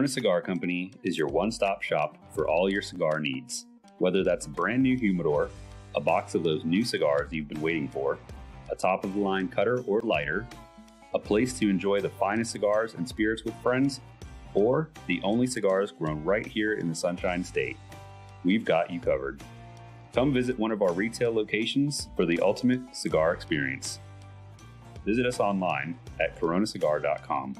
Corona Cigar Company is your one-stop shop for all your cigar needs. Whether that's a brand new humidor, a box of those new cigars you've been waiting for, a top-of-the-line cutter or lighter, a place to enjoy the finest cigars and spirits with friends, or the only cigars grown right here in the Sunshine State, we've got you covered. Come visit one of our retail locations for the ultimate cigar experience. Visit us online at coronacigar.com.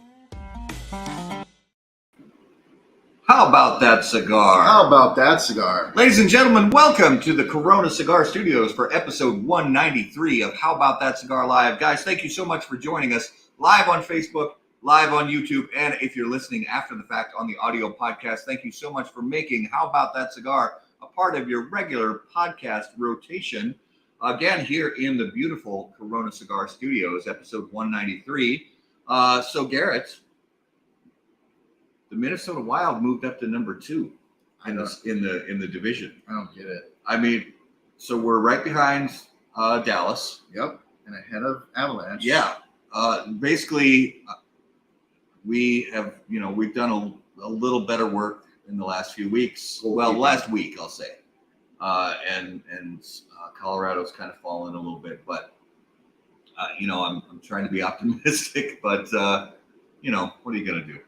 How about that cigar? How about that cigar? Ladies and gentlemen, welcome to the Corona Cigar Studios for episode 193 of How About That Cigar Live. Guys, thank you so much for joining us live on Facebook, live on YouTube, and if you're listening after the fact on the audio podcast, thank you so much for making How About That Cigar a part of your regular podcast rotation. Again, here in the beautiful Corona Cigar Studios, episode 193. So Garrett, the Minnesota Wild moved up to number 2 in the division. I don't get it. I mean, so we're right behind Dallas. Yep, and ahead of Avalanche. Yeah. Basically, we have, we've done a little better work in the last few weeks. Well, last week, I'll say. And Colorado's kind of fallen a little bit, but I'm trying to be optimistic, but what are you going to do?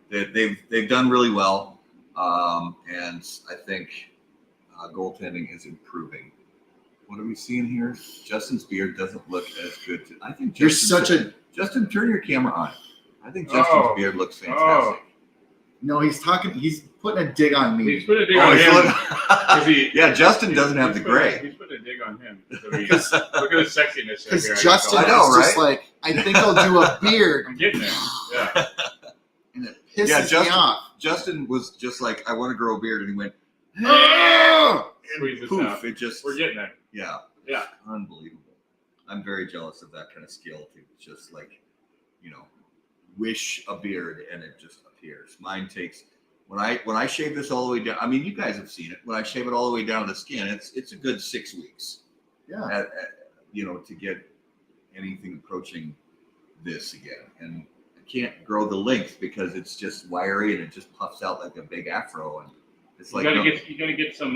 They've done really well, and I think goaltending is improving. What are we seeing here? Justin's beard doesn't look as good. I think Justin, turn your camera on. I think Justin's beard looks fantastic. No, he's putting a dig on me. He's putting a dig on him. Yeah, Justin doesn't have the gray. He's putting a dig on him. So look at the sexiness. Because Justin is just like, I think I'll do a beard. I'm getting there. Yeah. And it pisses me off. Justin was just like, I want to grow a beard, and he went, Squeeze this poof, out. we're getting there. Yeah. Yeah. Unbelievable. I'm very jealous of that kind of skill to just like, wish a beard and it just appears. Mine takes when I shave this all the way down. I mean, you guys have seen it. When I shave it all the way down to the skin, it's a good 6 weeks. Yeah. To get anything approaching this again, and I can't grow the length because it's just wiry and it just puffs out like a big afro, and it's like you gotta get some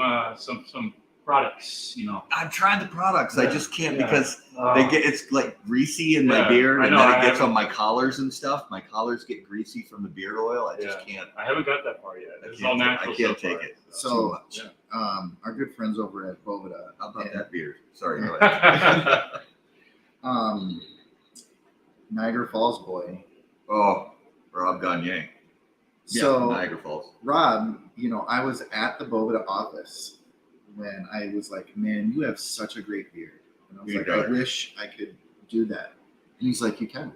products. I've tried the products. Yeah. I just can't because it's like greasy in my beard, and then it gets on my collars and stuff. My collars get greasy from the beard oil. I just can't. I haven't got that far yet. It's all natural. I can't take it. So, much. Our good friends over at Bovida. How about that beard? Sorry, go ahead. Niagara Falls boy. Oh, Rob Gagne. So Niagara Falls. Rob, I was at the Bovida office when I was like, man, you have such a great beard. And I was like, I wish I could do that. And he's like, you can.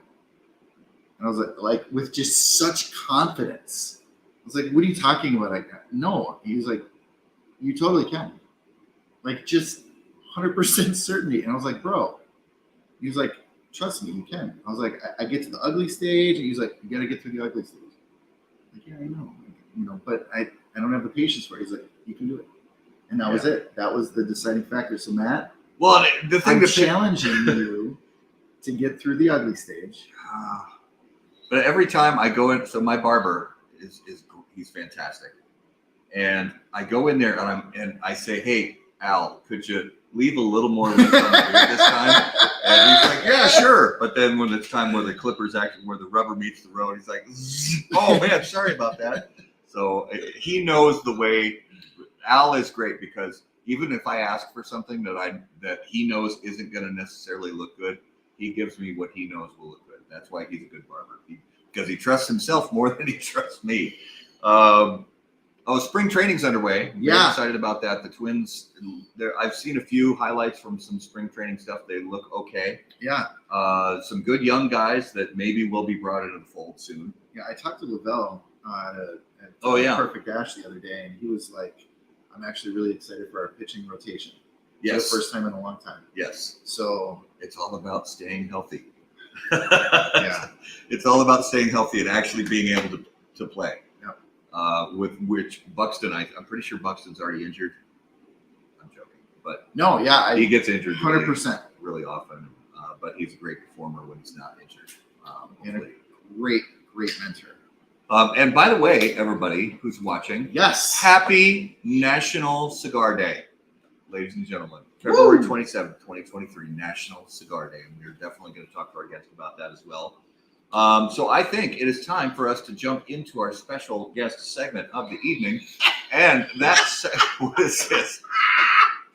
And I was like with just such confidence. I was like, what are you talking about? No. He's like, you totally can. Like, just 100% certainty. And I was like, bro. He was like, trust me, you can. I was like, I get to the ugly stage. And he's like, you got to get through the ugly stage. I'm like, yeah, I know. But I don't have the patience for it. He's like, you can do it. And that was it. That was the deciding factor. So, Matt, the thing I'm challenging you to get through the ugly stage. But every time I go in, so my barber he's fantastic, and I go in there and I say, hey, Al, could you leave a little more length on the beard this time? And he's like, yeah, sure. But then when it's time where the clippers where the rubber meets the road, he's like, oh man, sorry about that. So he knows the way. Al is great because even if I ask for something that he knows isn't going to necessarily look good, he gives me what he knows will look good. That's why he's a good barber, because he trusts himself more than he trusts me. Spring training's underway. I'm very excited about that. The Twins, I've seen a few highlights from some spring training stuff. They look okay. Yeah. Some good young guys that maybe will be brought into the fold soon. Yeah, I talked to Lavelle at Perfect Dash the other day, and he was like, I'm actually really excited for our pitching rotation. Yes. For the first time in a long time. Yes. So it's all about staying healthy. Yeah. It's all about staying healthy and actually being able to play. Yeah. With which Buxton, I'm pretty sure Buxton's already injured. I'm joking. But no, yeah. He gets injured 100%. Really often. But he's a great performer when he's not injured. And a great mentor. And by the way, everybody who's watching, Yes. happy National Cigar Day, ladies and gentlemen. February 27th, 2023, National Cigar Day. And we're definitely going to talk to our guest about that as well. So I think it is time for us to jump into our special guest segment of the evening. And that's, what is this?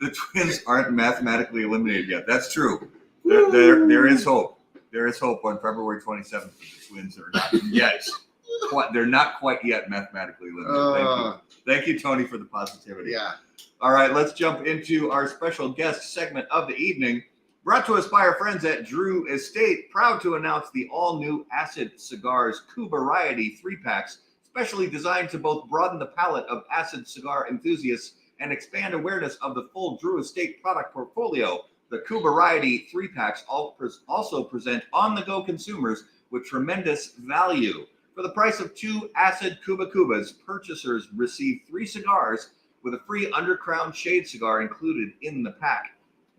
The twins aren't mathematically eliminated yet. That's true. There is hope. There is hope on February 27th that the twins are not yet. They're not quite yet mathematically eliminated. Thank you, Tony, for the positivity. Yeah. All right, let's jump into our special guest segment of the evening. Brought to us by our friends at Drew Estate. Proud to announce the all-new Acid Cigars Cubariety 3-packs, specially designed to both broaden the palette of acid cigar enthusiasts and expand awareness of the full Drew Estate product portfolio. The Cubariety 3-packs also present on-the-go consumers with tremendous value. For the price of 2 Acid Cuba Cubas, purchasers receive 3 cigars with a free Undercrown Shade cigar included in the pack.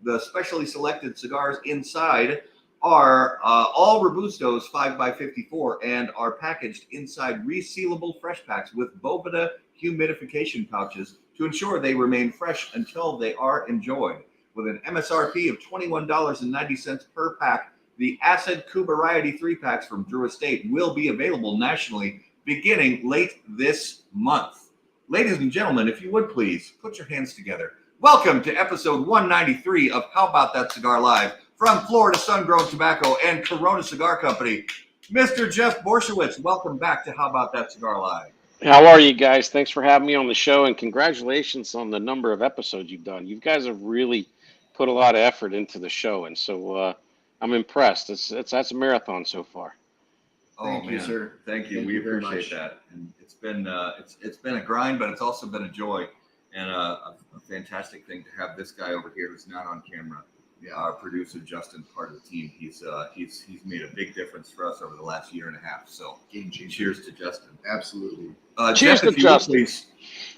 The specially selected cigars inside are all Robustos 5x54 and are packaged inside resealable fresh packs with Boveda humidification pouches to ensure they remain fresh until they are enjoyed. With an MSRP of $21.90 per pack, the Acid Cubariety 3-packs from Drew Estate will be available nationally beginning late this month. Ladies and gentlemen, if you would please put your hands together. Welcome to episode 193 of How About That Cigar Live from Florida Sun-Grown Tobacco and Corona Cigar Company. Mr. Jeff Borysiewicz, welcome back to How About That Cigar Live. How are you guys? Thanks for having me on the show, and congratulations on the number of episodes you've done. You guys have really put a lot of effort into the show, and so I'm impressed. That's a marathon so far. Thank you, sir. Thank you. Thank We you very appreciate much. that. And it's been a grind, but it's also been a joy and a fantastic thing to have this guy over here who's not on camera. Yeah, our producer Justin, part of the team. He's made a big difference for us over the last year and a half. So cheers to Justin. Absolutely. Cheers Jeff, to if you would Justin. please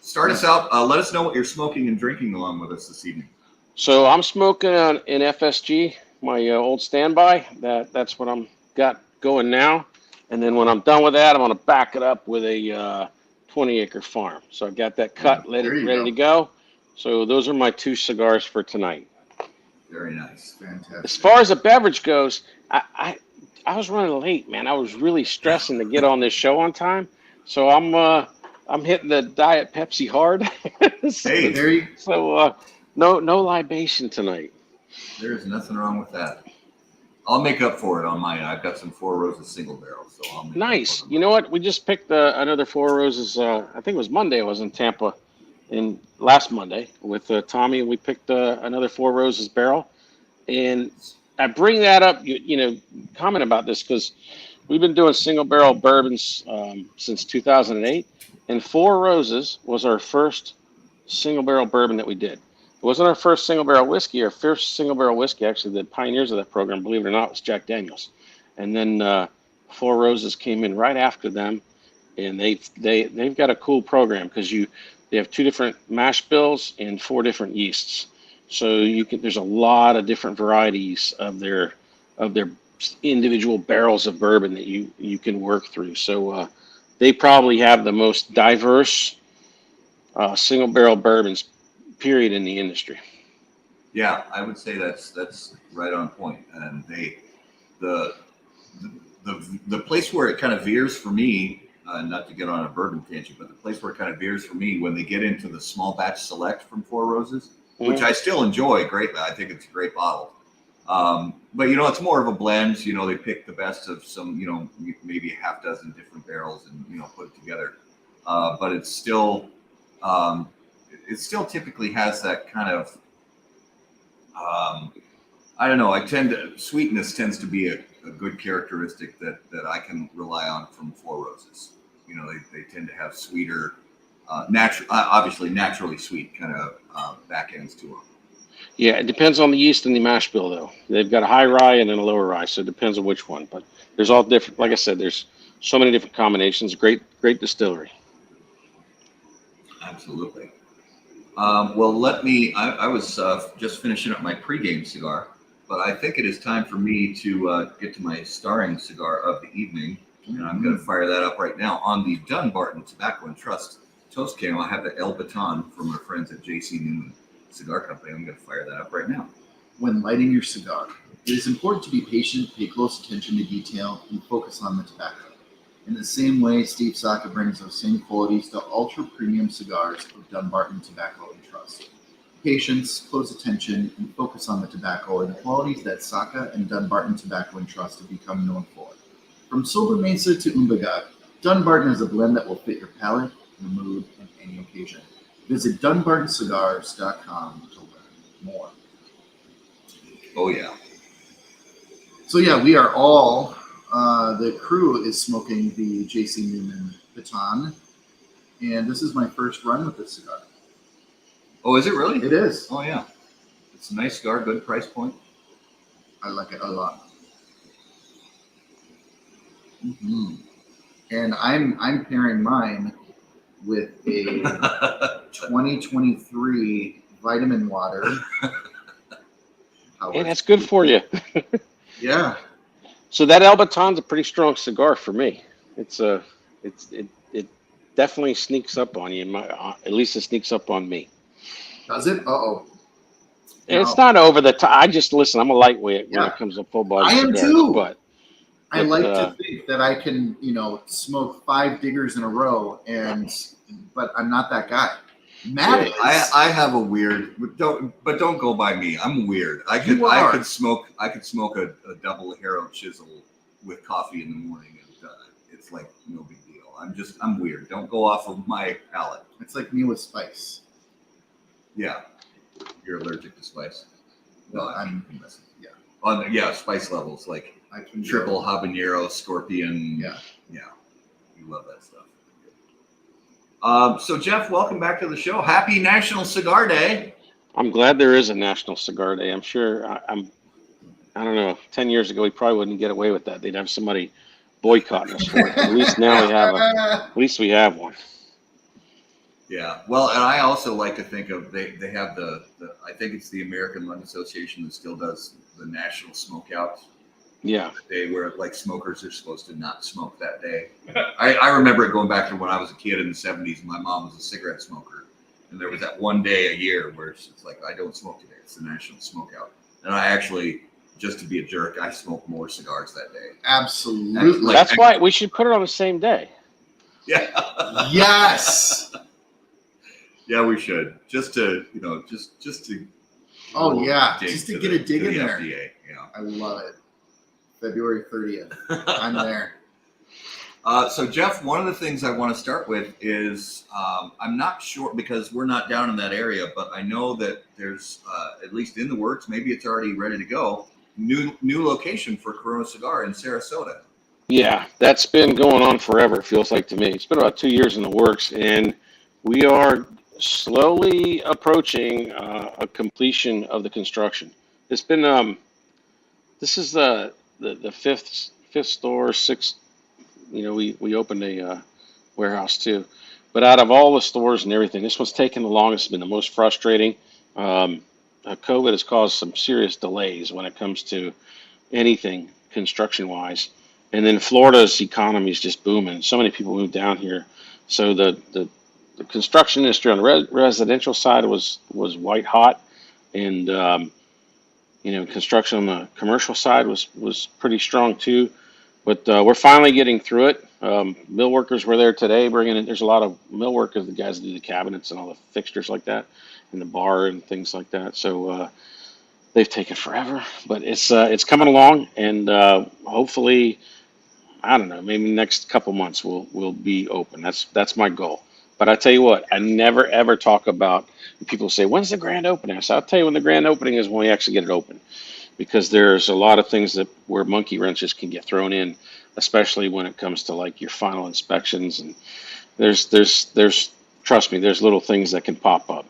start us out. Let us know what you're smoking and drinking along with us this evening. So I'm smoking an FSG, my old standby. That's what I'm got going now. And then when I'm done with that, I'm going to back it up with a 20-acre farm. So I've got that cut ready to go. So those are my 2 cigars for tonight. Very nice. Fantastic. As far as the beverage goes, I was running late, man. I was really stressing to get on this show on time. So I'm hitting the Diet Pepsi hard. Hey, there you. So no libation tonight. There's nothing wrong with that. I'll make up for it on mine. I've got some Four Roses single barrels, so I'll make Nice. up for You know what? We just picked another Four Roses. I think it was Monday. I was in Tampa last Monday with Tommy, and we picked another Four Roses barrel. And I bring that up, comment about this because we've been doing single barrel bourbons since 2008, and Four Roses was our first single barrel bourbon that we did. It wasn't our first single barrel whiskey. Our first single barrel whiskey, actually, the pioneers of that program, believe it or not, was Jack Daniels. And then Four Roses came in right after them, and they've got a cool program because they have 2 different mash bills and 4 different yeasts. So there's a lot of different varieties of their individual barrels of bourbon that you can work through. So they probably have the most diverse single barrel bourbons, period, in the industry. Yeah, I would say that's right on point. And the place where it kind of veers for me, not to get on a bourbon tangent, but the place where it kind of veers for me when they get into the small batch select from Four Roses, which I still enjoy greatly. I think it's a great bottle. But it's more of a blend. They pick the best of some, maybe a half dozen different barrels and put it together. But it's still typically has that kind of I don't know. Sweetness tends to be a good characteristic that I can rely on from Four Roses. They tend to have sweeter, obviously naturally sweet kind of back ends to them. Yeah, it depends on the yeast and the mash bill, though. They've got a high rye and then a lower rye, so it depends on which one. But there's all different. Like I said, there's so many different combinations. Great distillery. Absolutely. Well, I was just finishing up my pregame cigar, but I think it is time for me to get to my starring cigar of the evening. And I'm going to fire that up right now on the Dunbarton Tobacco and Trust toast candle. I have the El Baton from our friends at J.C. Newman Cigar Company. I'm going to fire that up right now. When lighting your cigar, it is important to be patient, pay close attention to detail, and focus on the tobacco. In the same way, Steve Saka brings those same qualities to ultra-premium cigars of Dunbarton Tobacco and Trust. Patience, close attention, and focus on the tobacco are the qualities that Saka and Dunbarton Tobacco and Trust have become known for. From Sober Mesa to Umbagog, Dunbarton is a blend that will fit your palate, your mood, and any occasion. Visit DunbartonCigars.com to learn more. Oh, yeah. So, yeah, we are all, the crew is smoking the J.C. Newman Baton, and this is my first run with this cigar. Oh, is it really? It is. Oh, yeah. It's a nice cigar, good price point. I like it a lot. Mm-hmm. And I'm pairing mine with a 2023 vitamin water. Hey, that's good for you. Yeah. So that El Baton's a pretty strong cigar for me. It definitely sneaks up on you. At least it sneaks up on me. Does it? Uh-oh. It's not over the top. I just listen. I'm a lightweight when it comes to full body I am cigars, too. but I like to think that I can, smoke 5 diggers in a row, but I'm not that guy. Matt is. I have a weird, but don't go by me. I'm weird. I could smoke a double Haro Chisel with coffee in the morning, and it's like no big deal. I'm weird. Don't go off of my palate. It's like me with spice. Yeah, you're allergic to spice. No, I'm spice levels like I can triple habanero, scorpion. Yeah, you love that stuff. So Jeff, welcome back to the show. Happy National Cigar Day. I'm glad there is a National Cigar Day. I'm sure. I don't know. 10 years ago, we probably wouldn't get away with that. They'd have somebody boycotting us for it. At least now we have At least we have one. Yeah. Well, and I also like to think of they have the I think it's the American Lung Association that still does the National Smokeout. Yeah. Day where like smokers are supposed to not smoke that day. I remember it going back to when I was a kid in the 70s. My mom was a cigarette smoker, and there was that one day a year where it's like, I don't smoke today. It's the National Smokeout, and I actually, just to be a jerk, I smoked more cigars that day. absolutely. That's why we should put it on the same day. Yeah. Yes. Yeah, we should just to just to. Oh yeah, dig just to to get the- a dig to in the there. FDA, yeah. I love it. February 30th. I'm there. So Jeff, one of the things I want to start with is I'm not sure because we're not down in that area, but I know that there's at least in the works, maybe it's already ready to go. New location for Corona Cigar in Sarasota. Yeah, that's been going on forever. It feels like to me. It's been about 2 years in the works, and we are slowly approaching a completion of the construction. It's been this is the fifth store, sixth. We opened a warehouse too, but out of all the stores and everything, this one's taken the longest. It's been the most frustrating. COVID has caused some serious delays when it comes to anything construction wise, and then Florida's economy is just booming. So many people moved down here, so the construction industry on the residential side was white hot, and construction on the commercial side was pretty strong too. But we're finally getting through it. Mill workers were there today, bringing in. There's a lot of mill workers, the guys that do the cabinets and all the fixtures like that, and the bar and things like that. So they've taken forever, but it's coming along, and hopefully, I don't know, maybe next couple months we'll be open. That's my goal. But I tell you what, I never ever talk about. People say, "When's the grand opening?" So I'll tell you when the grand opening is, when we actually get it open, because there's a lot of things where monkey wrenches can get thrown in, especially when it comes to like your final inspections. And there's trust me, there's little things that can pop up.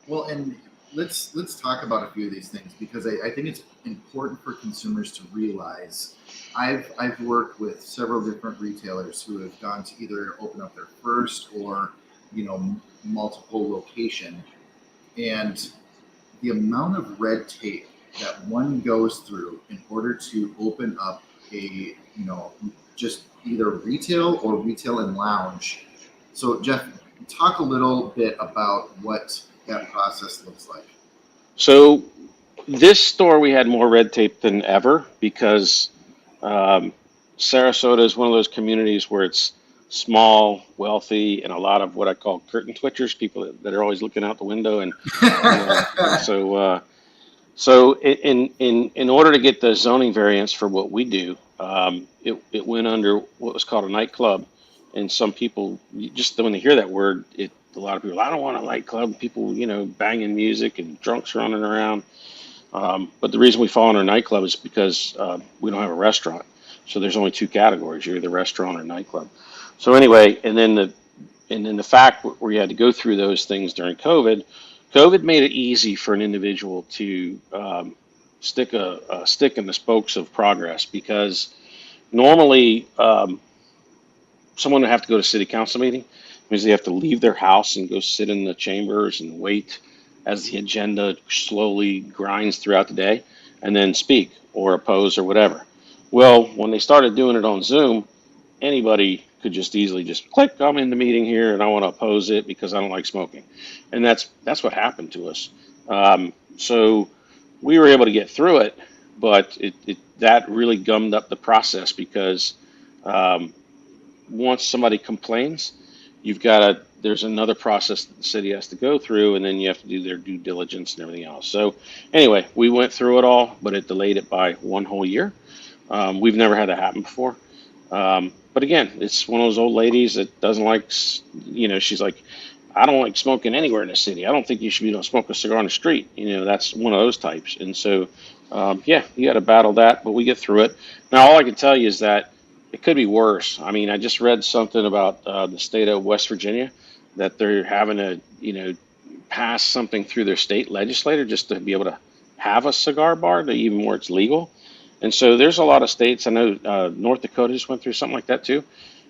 Well, and let's talk about a few of these things, because I think it's important for consumers to realize. I've worked with several different retailers who have gone to either open up their first or multiple location, and the amount of red tape that one goes through in order to open up a just either retail or retail and lounge. So Jeff, talk a little bit about what that process looks like. So this store, we had more red tape than ever because Sarasota is one of those communities where it's small, wealthy, and a lot of what I call curtain twitchers, people that are always looking out the window. And so in order to get the zoning variance for what we do, it went under what was called a nightclub. And some people, just when they hear that word, a lot of people, I don't want a nightclub. People, banging music and drunks running around. But the reason we fall under nightclub is because we don't have a restaurant. So there's only two categories. You're either restaurant or nightclub. So anyway, and then the fact where you had to go through those things during COVID made it easy for an individual to stick a stick in the spokes of progress, because normally someone would have to go to city council meeting. It means they have to leave their house and go sit in the chambers and wait as the agenda slowly grinds throughout the day, and then speak or oppose or whatever. Well, when they started doing it on Zoom, anybody could just easily just click, I'm in the meeting here and I want to oppose it because I don't like smoking. And that's what happened to us. So we were able to get through it, but that really gummed up the process, because once somebody complains, there's another process that the city has to go through, and then you have to do their due diligence and everything else. So anyway, we went through it all, but it delayed it by 1 whole year. We've never had that happen before. But again, it's one of those old ladies that doesn't like, she's like, I don't like smoking anywhere in the city. I don't think you should be able to smoke a cigar on the street. That's one of those types. And so, you got to battle that, but we get through it. Now, all I can tell you is that it could be worse. I mean, I just read something about the state of West Virginia, that they're having to, pass something through their state legislature just to be able to have a cigar bar, to even where it's legal. And so there's a lot of states. I know North Dakota just went through something like that too.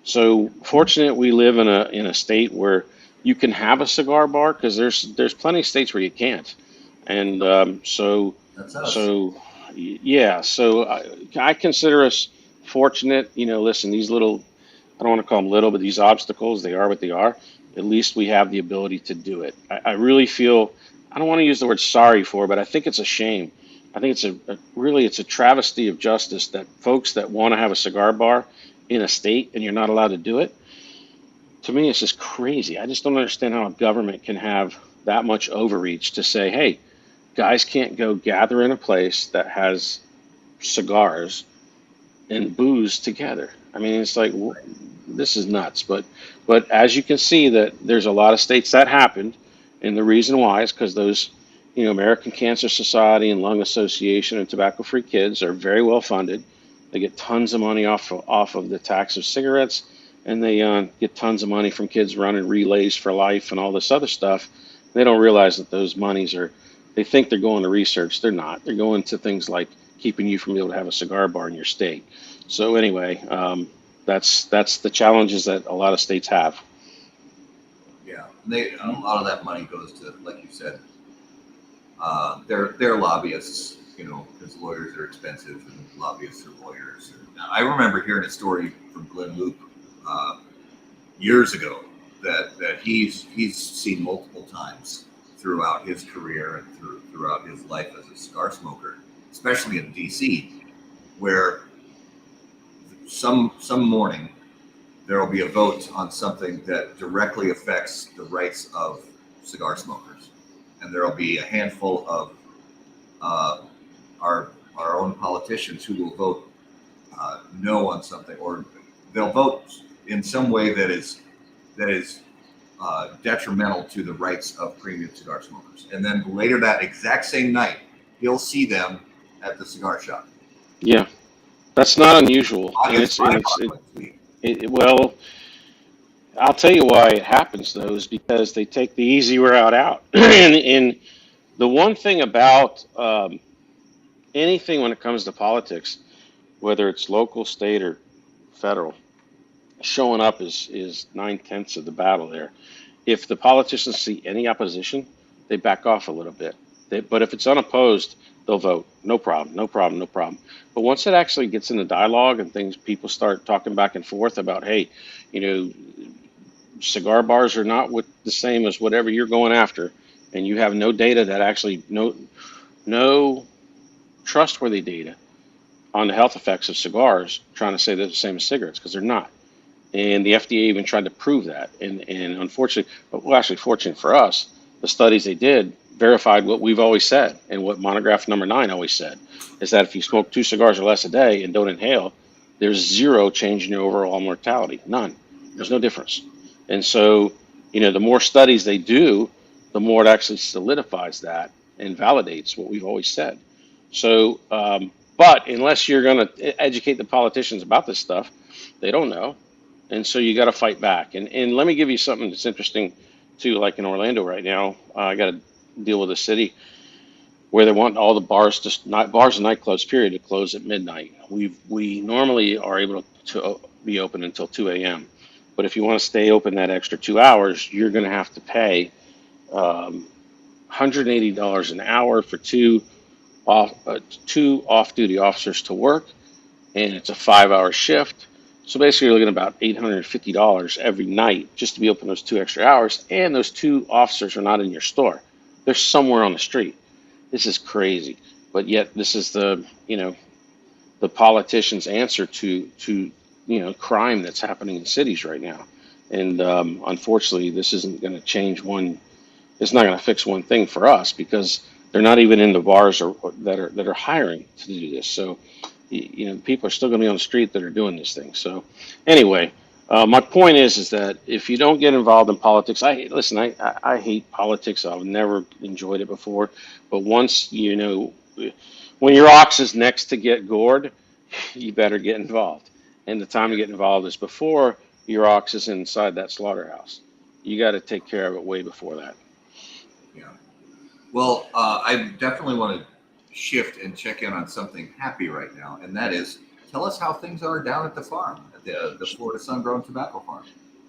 So fortunate we live in a state where you can have a cigar bar, because there's plenty of states where you can't. And so yeah. So I consider us fortunate. Listen, these little, I don't want to call them little, but these obstacles, they are what they are. At least we have the ability to do it. I really feel, I don't want to use the word sorry for, but I think it's a shame. I think it's a travesty of justice that folks that want to have a cigar bar in a state and you're not allowed to do it. To me, it's just crazy. I just don't understand how a government can have that much overreach to say, hey, guys can't go gather in a place that has cigars and booze together. I mean, it's like, this is nuts. But as you can see, that there's a lot of states that happened, and the reason why is because those, American Cancer Society and Lung Association and Tobacco Free Kids are very well funded. They get tons of money off of the tax of cigarettes, and they get tons of money from kids running Relays for Life and all this other stuff. They don't realize that those monies they think they're going to research. They're not. They're going to things like keeping you from being able to have a cigar bar in your state. So anyway, that's the challenges that a lot of states have. Yeah, a lot of that money goes to, like you said, they're lobbyists, because lawyers are expensive and lobbyists are lawyers. Now, I remember hearing a story from Glenn Luke years ago that he's seen multiple times throughout his career and throughout his life as a cigar smoker, especially in DC, where some morning there will be a vote on something that directly affects the rights of cigar smokers, and there will be a handful of our own politicians who will vote no on something, or they'll vote in some way that is detrimental to the rights of premium cigar smokers. And then later that exact same night, you'll see them at the cigar shop. Yeah, that's not unusual. Well, I'll tell you why it happens, though, is because they take the easy route out. and the one thing about anything when it comes to politics, whether it's local, state, or federal, showing up is 9/10 of the battle there. If the politicians see any opposition, they back off a little bit. But if it's unopposed, they'll vote. No problem, no problem, no problem. But once it actually gets into dialogue and things, people start talking back and forth about, hey, you know, cigar bars are not the same as whatever you're going after, and you have no data that actually no trustworthy data on the health effects of cigars, trying to say they're the same as cigarettes, because they're not. And the FDA even tried to prove that. And unfortunately, well, actually, fortunate for us, the studies they did verified what we've always said and what monograph number 9 always said, is that if you smoke 2 cigars or less a day and don't inhale, there's zero change in your overall mortality. None. There's no difference. And so, you know, the more studies they do, the more it actually solidifies that and validates what we've always said. So, but unless you're going to educate the politicians about this stuff, they don't know. And so you got to fight back. And let me give you something that's interesting too, like in Orlando right now. I got to deal with a city where they want all the bars, bars and nightclubs, period, to close at midnight. We normally are able to be open until 2 a.m. But if you want to stay open that extra 2 hours, you're going to have to pay $180 an hour for two off-duty officers to work, and it's a 5-hour shift. So basically, you're looking at about $850 every night just to be open those 2 extra hours, and those 2 officers are not in your store; they're somewhere on the street. This is crazy, but yet this is the politicians' answer to crime that's happening in cities right now. And unfortunately, this isn't going to change one. It's not going to fix one thing for us, because they're not even in the bars that are hiring to do this. So, people are still going to be on the street that are doing this thing. So, anyway, my point is that if you don't get involved in politics, I hate politics. I've never enjoyed it before. But once when your ox is next to get gored, you better get involved. And the time to get involved is before your ox is inside that slaughterhouse. You got to take care of it way before that. Yeah. Well, I definitely want to shift and check in on something happy right now, and that is, tell us how things are down at the farm, at the Florida Sun-Grown Tobacco Farm.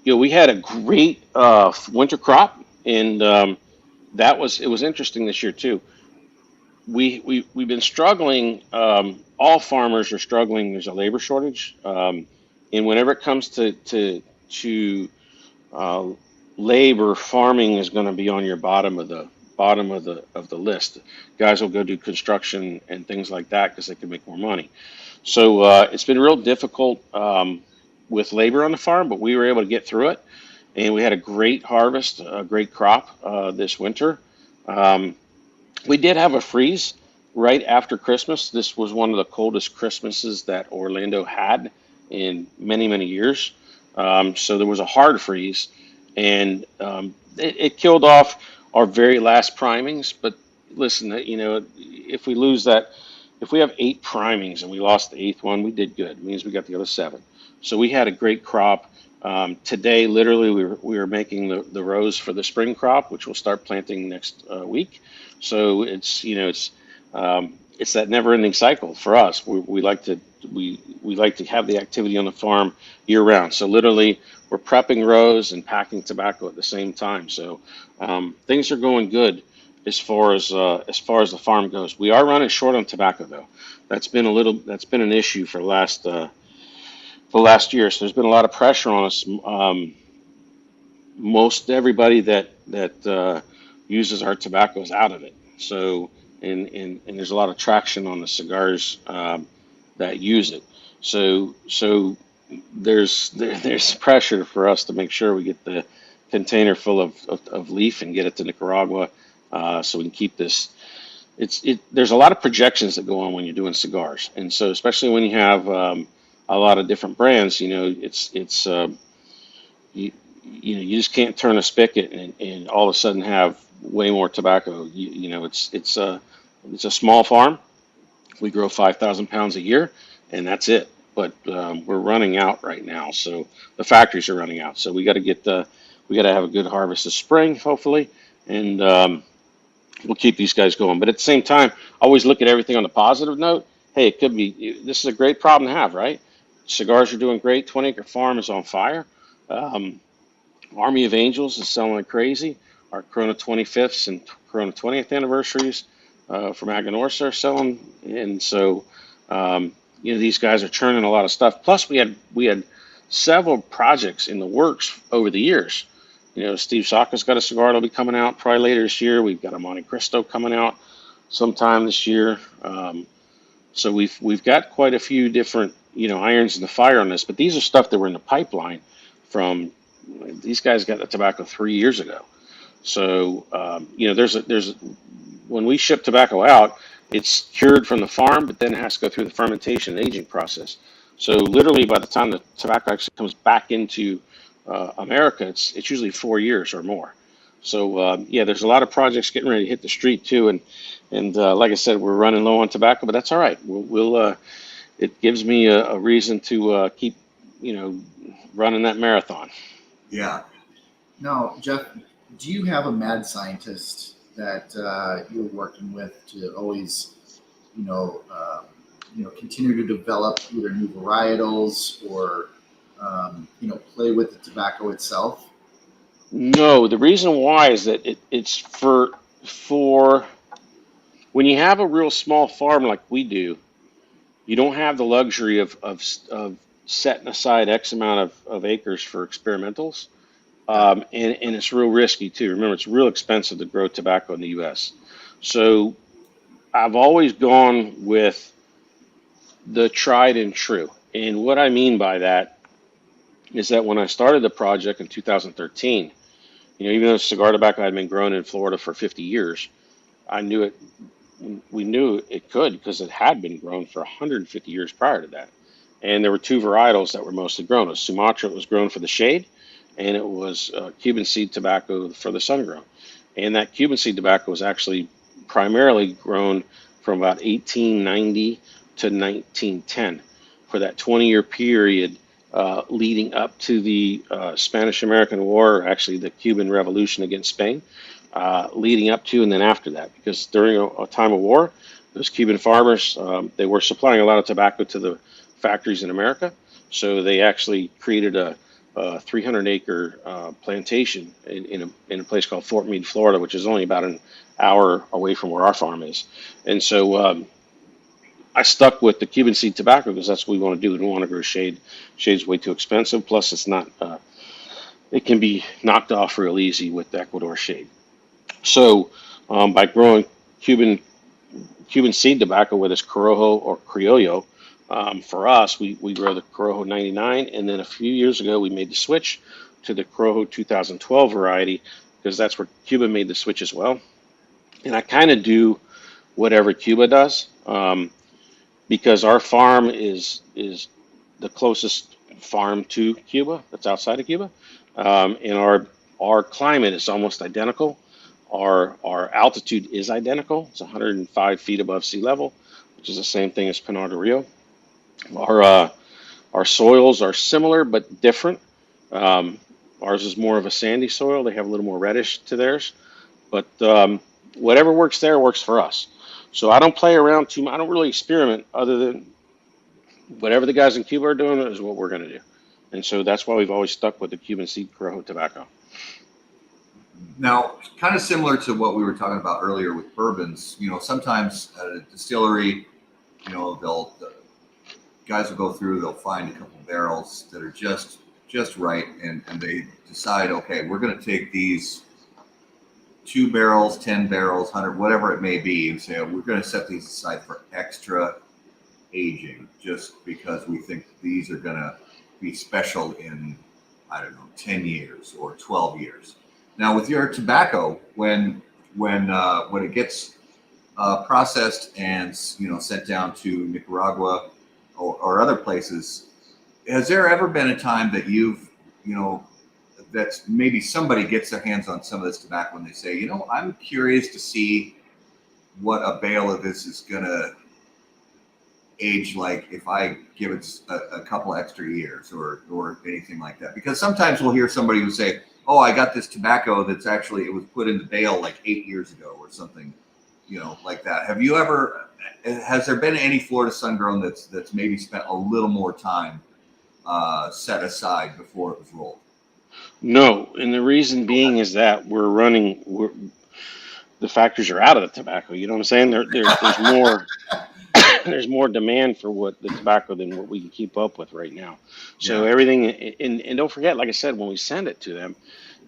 We had a great winter crop, and it was interesting this year too. We've been struggling. All farmers are struggling. There's a labor shortage, and whenever it comes to labor, farming is going to be on your bottom of the list. Guys will go do construction and things like that because they can make more money. So it's been real difficult with labor on the farm, but we were able to get through it, and we had a great harvest, a great crop this winter. We did have a freeze right after Christmas. This was one of the coldest Christmases that Orlando had in many, many years. So there was a hard freeze, and it killed off our very last primings. But listen, if we lose that, if we have 8 primings and we lost the 8th one, we did good. It means we got the other 7. So we had a great crop. Today, literally, we were making the rows for the spring crop, which we'll start planting next week. So it's that never-ending cycle for us. We like to have the activity on the farm year round. So literally, we're prepping rows and packing tobacco at the same time. So things are going good as far as the farm goes. We are running short on tobacco, though. That's been an issue for the last year. So there's been a lot of pressure on us. Most everybody that uses our tobacco is out of it. So and there's a lot of traction on the cigars that use it. So there's pressure for us to make sure we get the container full of leaf and get it to Nicaragua, so we can keep this. There's a lot of projections that go on when you're doing cigars, and so especially when you have a lot of different brands, you just can't turn a spigot and all of a sudden have way more tobacco. It's a small farm. We grow 5,000 pounds a year, and that's it. But we're running out right now, so the factories are running out. So we got to have a good harvest this spring, hopefully, and we'll keep these guys going. But at the same time, always look at everything on the positive note. Hey, this is a great problem to have, right? Cigars are doing great. 20-acre farm is on fire. Army of Angels is selling like crazy. Our Corona 25th and Corona 20th anniversaries from Aganorsa are selling, and so these guys are churning a lot of stuff. Plus, we had several projects in the works over the years. Steve Saka's got a cigar that'll be coming out probably later this year. We've got a Monte Cristo coming out sometime this year. So we've got quite a few different irons in the fire on this. But these are stuff that were in the pipeline from these guys got the tobacco 3 years ago. So there's when we ship tobacco out, it's cured from the farm, but then it has to go through the fermentation and aging process. So literally, by the time the tobacco actually comes back into America, it's usually 4 years or more. So there's a lot of projects getting ready to hit the street too, and like I said, we're running low on tobacco, but that's all right. We'll it gives me a reason to keep running that marathon. Yeah. Now, Jeff, do you have a mad scientist that you're working with to always, continue to develop either new varietals or, play with the tobacco itself? No, the reason why is that it's for when you have a real small farm like we do, you don't have the luxury of setting aside X amount of acres for experimentals. And it's real risky too. Remember, it's real expensive to grow tobacco in the U.S. So I've always gone with the tried and true. And what I mean by that is that when I started the project in 2013, even though cigar tobacco had been grown in Florida for 50 years, we knew it could because it had been grown for 150 years prior to that. And there were two varietals that were mostly grown. It was Sumatra, it was grown for the shade, and it was Cuban seed tobacco for the sun grown. And that Cuban seed tobacco was actually primarily grown from about 1890 to 1910 for that 20-year period leading up to the Spanish-American War, or actually the Cuban Revolution against Spain, leading up to and then after that. Because during a time of war, those Cuban farmers, they were supplying a lot of tobacco to the factories in America. So they actually created a 300-acre plantation in a place called Fort Meade, Florida, which is only about an hour away from where our farm is. And so I stuck with the Cuban seed tobacco because that's what we want to do. We don't want to grow shade. Shade's way too expensive. Plus, it's not. It can be knocked off real easy with Ecuador shade. So by growing Cuban seed tobacco, whether it's Corojo or Criollo, for us, we grow the Corojo 99, and then a few years ago we made the switch to the Corojo 2012 variety because that's where Cuba made the switch as well. And I kind of do whatever Cuba does because our farm is the closest farm to Cuba that's outside of Cuba, and our climate is almost identical. Our altitude is identical. It's 105 feet above sea level, which is the same thing as Pinar del Rio. Our soils are similar but different. Ours is more of a sandy soil. They have a little more reddish to theirs, but whatever works there works for us. So I don't play around too much. I don't really experiment other than whatever the guys in Cuba are doing is what we're going to do. And so that's why we've always stuck with the Cuban seed Corojo tobacco. Now, kind of similar to what we were talking about earlier with bourbons, sometimes at a distillery, the guys will go through, they'll find a couple barrels that are just right, and they decide, okay, we're going to take these 2 barrels, 10 barrels, 100, whatever it may be, and say, we're going to set these aside for extra aging, just because we think these are going to be special in, 10 years or 12 years. Now, with your tobacco, when it gets processed and sent down to Nicaragua or other places, has there ever been a time that that's maybe somebody gets their hands on some of this tobacco and they say, I'm curious to see what a bale of this is going to age like if I give it a couple extra years or anything like that? Because sometimes we'll hear somebody who say, oh, I got this tobacco that's actually, it was put in the bale like 8 years ago or something, like that. Has there been any Florida sun-grown that's maybe spent a little more time set aside before it was rolled? No, and the reason being is that the factories are out of the tobacco. You know what I'm saying? There's more there's more demand for what the tobacco than what we can keep up with right now. So Yeah. everything, and don't forget, like I said, when we send it to them,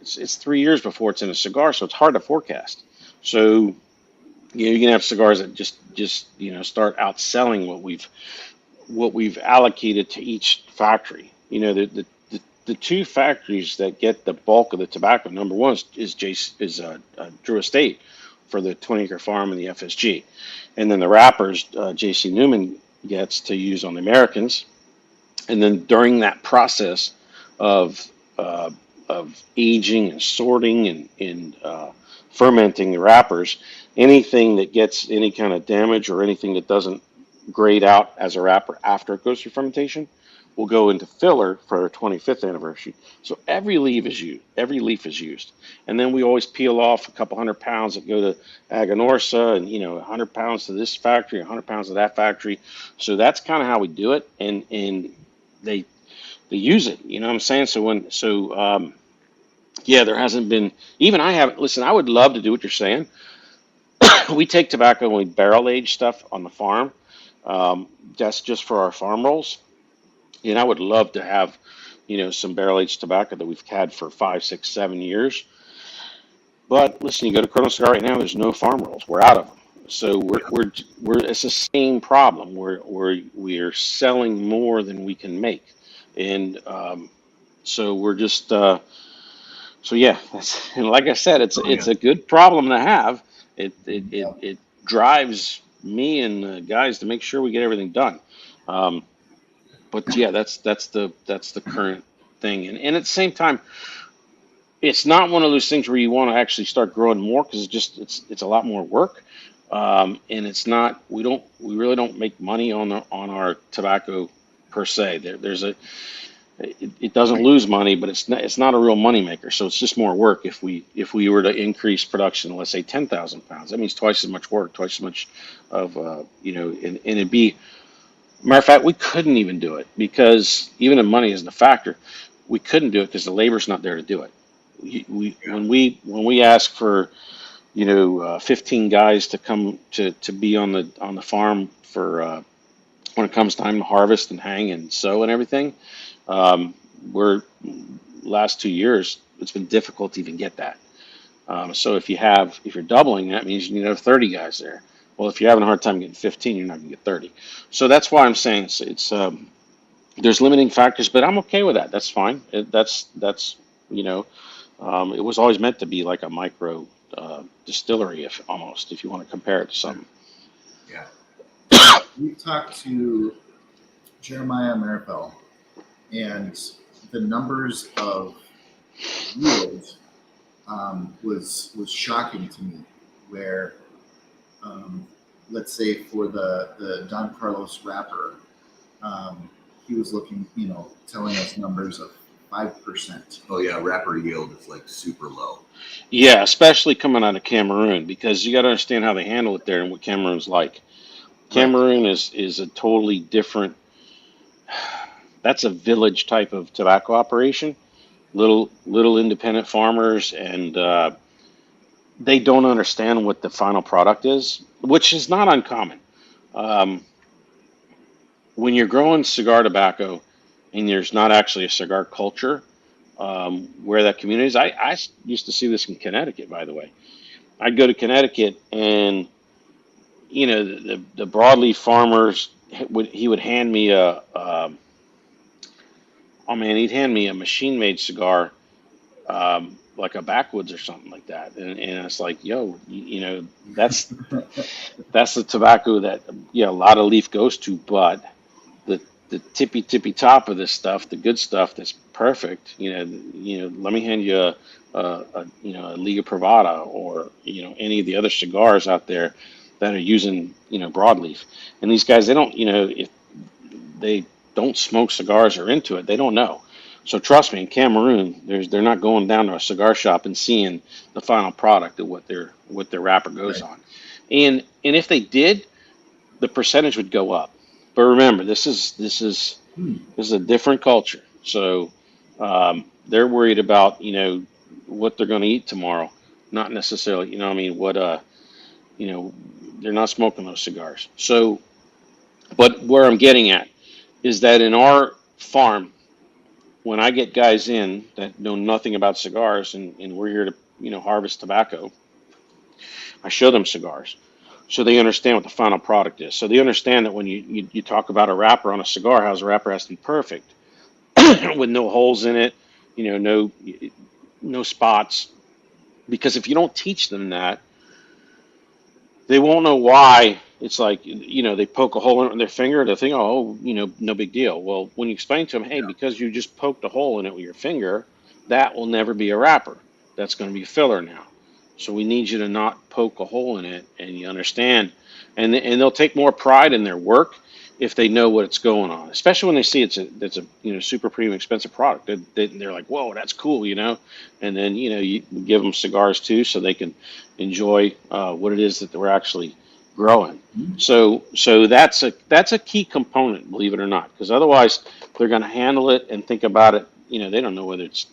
it's 3 years before it's in a cigar, so it's hard to forecast. So you can have cigars that just start outselling what we've allocated to each factory. The two factories that get the bulk of the tobacco, number one is Drew Estate for the 20-acre farm and the FSG, and then the wrappers J.C. Newman gets to use on the Americans, and then during that process of uh, of aging and sorting and fermenting the wrappers, anything that gets any kind of damage or anything that doesn't grade out as a wrapper after it goes through fermentation will go into filler for our 25th anniversary. So every leaf is used, and then we always peel off a couple 100 pounds that go to Aganorsa, and 100 pounds to this factory, 100 pounds to that factory. So that's kind of how we do it, and they they use it. You know what I'm saying? Yeah, there hasn't been, even I haven't. Listen, I would love to do what you're saying. We take tobacco and we barrel age stuff on the farm. That's just for our farm rolls. And I would love to have, some barrel aged tobacco that we've had for 5, 6, 7 years. But listen, you go to Colonel Cigar right now, there's no farm rolls. We're out of them. So we're it's the same problem. We're selling more than we can make, and so we're just so yeah. And like I said, it's a good problem to have. It drives me and the guys to make sure we get everything done. Um, but yeah, that's the current thing, and at the same time, it's not one of those things where you want to actually start growing more because it's a lot more work, and it's not we really don't make money on our tobacco per se. It doesn't lose money, but it's not a real money maker. So it's just more work. If we were to increase production, let's say 10,000 pounds, that means twice as much work, twice as much of and it'd be. Matter of fact, we couldn't even do it because even if money isn't a factor, we couldn't do it because the labor's not there to do it. When we ask for 15 guys to come to be on the farm for when it comes time to harvest and hang and sow and everything, we're last 2 years it's been difficult to even get that. So if you're doubling, that means you need to have 30 guys there. Well, if you're having a hard time getting 15, you're not going to get 30. So that's why I'm saying it's there's limiting factors, but I'm okay with that. That's fine. That's it was always meant to be like a micro distillery, if you want to compare it to something. Yeah. We talked to Jeremiah Maripel, and the numbers of yield was shocking to me. Where, let's say for the Don Carlos wrapper, he was looking, telling us numbers of 5%. Oh yeah, wrapper yield is like super low. Yeah, especially coming out of Cameroon, because you got to understand how they handle it there and what Cameroon's like. Cameroon is a totally different. That's a village type of tobacco operation. Little independent farmers, and they don't understand what the final product is, which is not uncommon. When you're growing cigar tobacco and there's not actually a cigar culture where that community is, I used to see this in Connecticut, by the way. I'd go to Connecticut and the broadleaf farmers he would hand me he'd hand me a machine made cigar, like a backwoods or something like that, and it's like, yo, that's the tobacco that a lot of leaf goes to, but the tippy top of this stuff, the good stuff that's perfect, let me hand you a Liga Privada or any of the other cigars out there that are using broadleaf. And these guys, they don't, if they don't smoke cigars or into it, they don't know. So trust me, in Cameroon, they're not going down to a cigar shop and seeing the final product of what their wrapper goes on. And if they did, the percentage would go up. But remember, this is a different culture. So they're worried about what they're going to eat tomorrow. not necessarily, they're not smoking those cigars. So, but where I'm getting at is that in our farm, when I get guys in that know nothing about cigars and we're here to, harvest tobacco, I show them cigars so they understand what the final product is. So they understand that when you talk about a wrapper on a cigar, how's a wrapper has to be perfect with no holes in it, no spots. Because if you don't teach them that, they won't know why it's like, they poke a hole in their finger. They think, oh, no big deal. Well, when you explain to them, hey, because you just poked a hole in it with your finger, that will never be a wrapper. That's going to be a filler now. So we need you to not poke a hole in it, and you understand. And they'll take more pride in their work if they know what's going on, especially when they see it's a super premium expensive product. They're like, whoa, that's cool, And then you give them cigars too, so they can enjoy what it is that we're actually growing. So that's a key component, believe it or not, because otherwise they're going to handle it and think about it. They don't know whether it's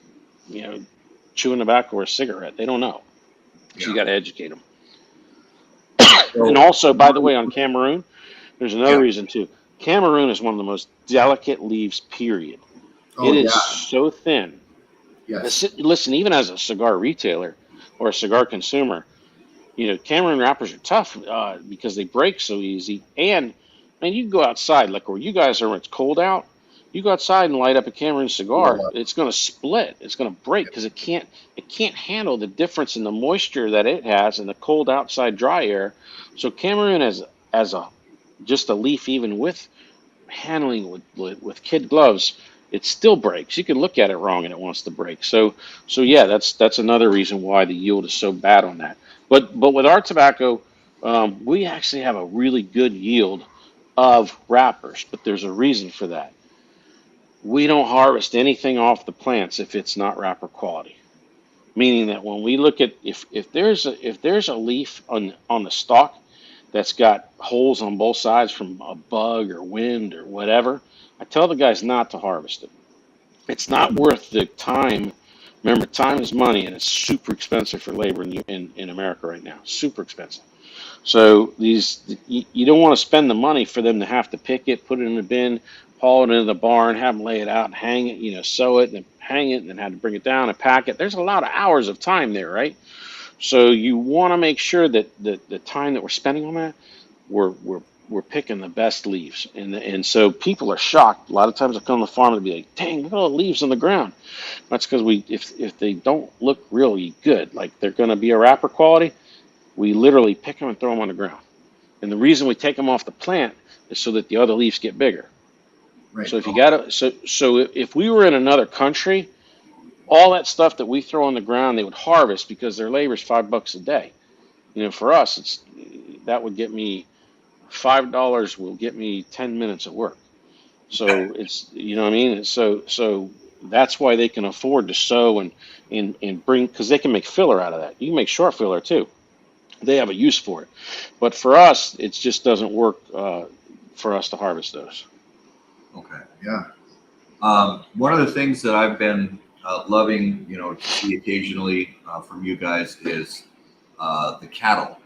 chewing tobacco or a cigarette. They don't know. So you got to educate them. And also, by the way, on Cameroon, there's another reason too. Cameroon is one of the most delicate leaves, period. It is so thin. Yes. Listen, even as a cigar retailer or a cigar consumer, Cameroon wrappers are tough because they break so easy. And you can go outside, like where you guys are when it's cold out. You go outside and light up a Cameroon cigar, it's going to split. It's going to break because it can't handle the difference in the moisture that it has in the cold outside dry air. So Cameroon as just a leaf, even with handling with kid gloves, it still breaks. You can look at it wrong and it wants to break. So yeah, that's another reason why the yield is so bad on that. But with our tobacco, we actually have a really good yield of wrappers, but there's a reason for that. We don't harvest anything off the plants if it's not wrapper quality. Meaning that when we look at if there's a leaf on the stalk that's got holes on both sides from a bug or wind or whatever, I tell the guys not to harvest it. It's not worth the time. Remember, time is money, and it's super expensive for labor in America right now. Super expensive. So you don't want to spend the money for them to have to pick it, put it in the bin, haul it into the barn, have them lay it out, and hang it, sew it, and hang it, and then have to bring it down and pack it. There's a lot of hours of time there, right? So you want to make sure that the time that we're spending on that, we're picking the best leaves, and so people are shocked. A lot of times I come to the farm and be like, "Dang, look at all the leaves on the ground." That's because if they don't look really good, like they're going to be a wrapper quality, we literally pick them and throw them on the ground. And the reason we take them off the plant is so that the other leaves get bigger. Right. So if we were in another country, all that stuff that we throw on the ground, they would harvest because their labor is $5 a day. For us, that would get me $5 will get me 10 minutes of work. So it's, what I mean? So that's why they can afford to sow and bring, because they can make filler out of that. You can make short filler too. They have a use for it. But for us, it just doesn't work for us to harvest those. Okay. Yeah. One of the things that I've been loving, to see occasionally from you guys is the cattle,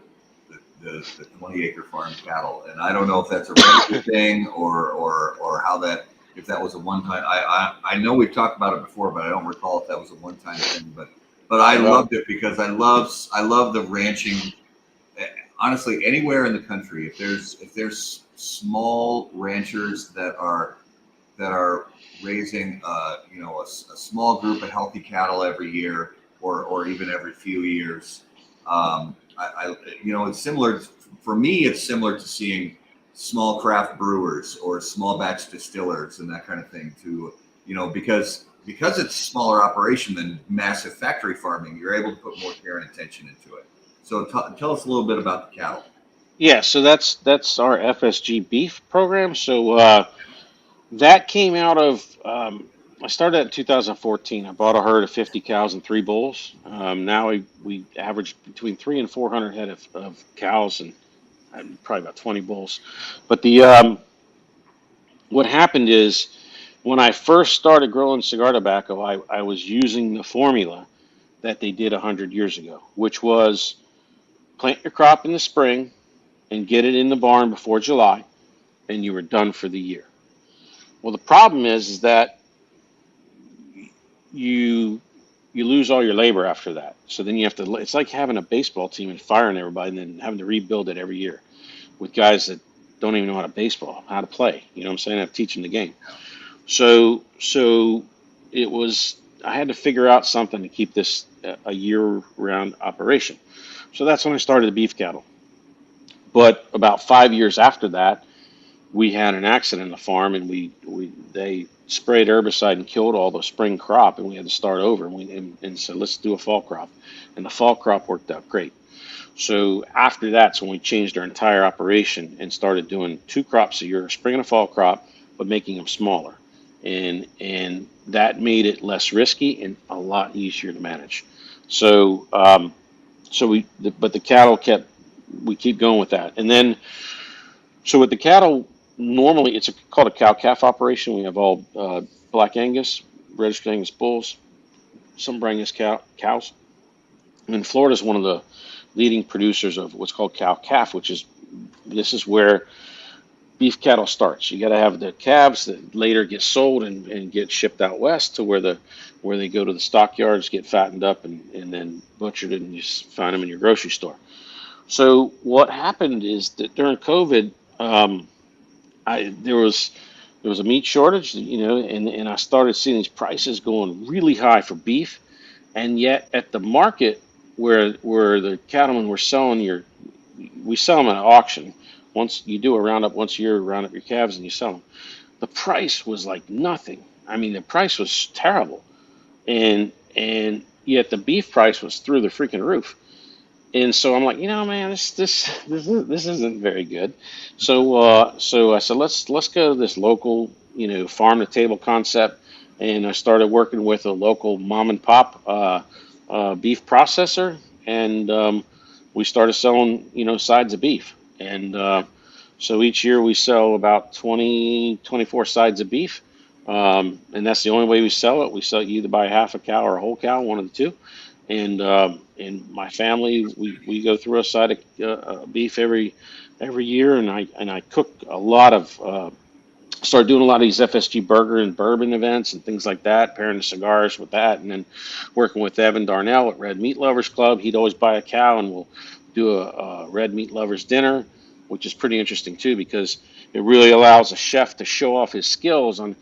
the 20-acre farm cattle. And I don't know if that's a regular thing or how that, if that was a one-time. I know we've talked about it before, but I don't recall if that was a one-time thing. But I loved it because I love the ranching. Honestly, anywhere in the country, if there's small ranchers that are raising a small group of healthy cattle every year or even every few years, it's similar for me. It's similar to seeing small craft brewers or small batch distillers and that kind of thing too. Because it's a smaller operation than massive factory farming, you're able to put more care and attention into it. So tell us a little bit about the cattle. Yeah, so that's our FSG beef program. So that came out of, I started in 2014. I bought a herd of 50 cows and 3 bulls. Now we average between 300 and 400 head of cows and probably about 20 bulls. But what happened is when I first started growing cigar tobacco, I was using the formula that they did 100 years ago, which was plant your crop in the spring and get it in the barn before July, and you were done for the year. Well, the problem is that you lose all your labor after that. So then you have to, it's like having a baseball team and firing everybody and then having to rebuild it every year with guys that don't even know how to play. You know what I'm saying? I have to teach them the game. So it was, I had to figure out something to keep this a year-round operation. So that's when I started the beef cattle. But about 5 years after that, we had an accident on the farm, and they sprayed herbicide and killed all the spring crop, and we had to start over. And said, let's do a fall crop, and the fall crop worked out great. So after that's when we changed our entire operation and started doing 2 crops a year, a spring and a fall crop, but making them smaller, and that made it less risky and a lot easier to manage. So but the cattle we keep going with that, and then so with the cattle. Normally, it's called a cow-calf operation. We have all Black Angus, registered Angus bulls, some Angus cows. And Florida is one of the leading producers of what's called cow-calf, this is where beef cattle starts. You got to have the calves that later get sold and get shipped out west to where they go to the stockyards, get fattened up, and then butchered, and you find them in your grocery store. So what happened is that during COVID, there was a meat shortage, and I started seeing these prices going really high for beef, and yet at the market where the cattlemen were selling we sell them at auction. Once you do a roundup once a year, round up your calves and you sell them. The price was like nothing. I mean, the price was terrible, and yet the beef price was through the freaking roof. And so I'm like, man, this isn't very good. So I said, let's go to this local, farm to table concept. And I started working with a local mom and pop beef processor, and we started selling, sides of beef. And so each year we sell about 24 sides of beef, and that's the only way we sell it. We sell you either buy half a cow or a whole cow, one of the two. And in my family, we go through a side of beef every year, and I cook a lot of started doing a lot of these FSG burger and bourbon events and things like that, pairing the cigars with that, and then working with Evan Darnell at Red Meat Lovers Club. He'd always buy a cow, and we'll do a Red Meat Lovers dinner, which is pretty interesting too, because it really allows a chef to show off his skills on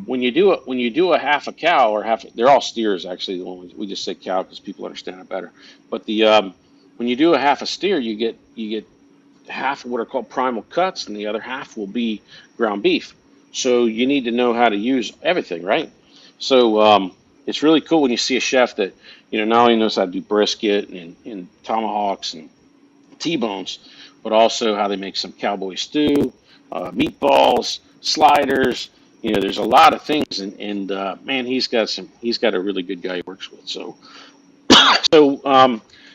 when you do a half a cow or they're all steers actually. We just say cow because people understand it better. But when you do a half a steer, you get half of what are called primal cuts, and the other half will be ground beef. So you need to know how to use everything, right? So it's really cool when you see a chef that not only knows how to do brisket and tomahawks and T-bones, but also how they make some cowboy stew, meatballs, sliders. There's a lot of things, and man, he's got a really good guy he works with. So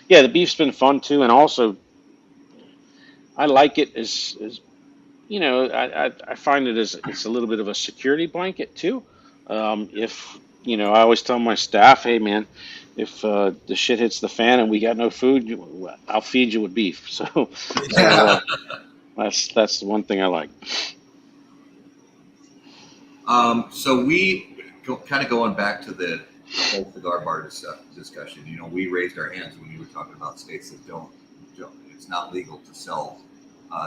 yeah, the beef's been fun too, and also I like it as I find it as it's a little bit of a security blanket too. If I always tell my staff, hey man, if the shit hits the fan and we got no food, I'll feed you with beef. So that's the one thing I like. So we kind of going back to the whole cigar bar discussion. We raised our hands when you were talking about states that don't. It's not legal to sell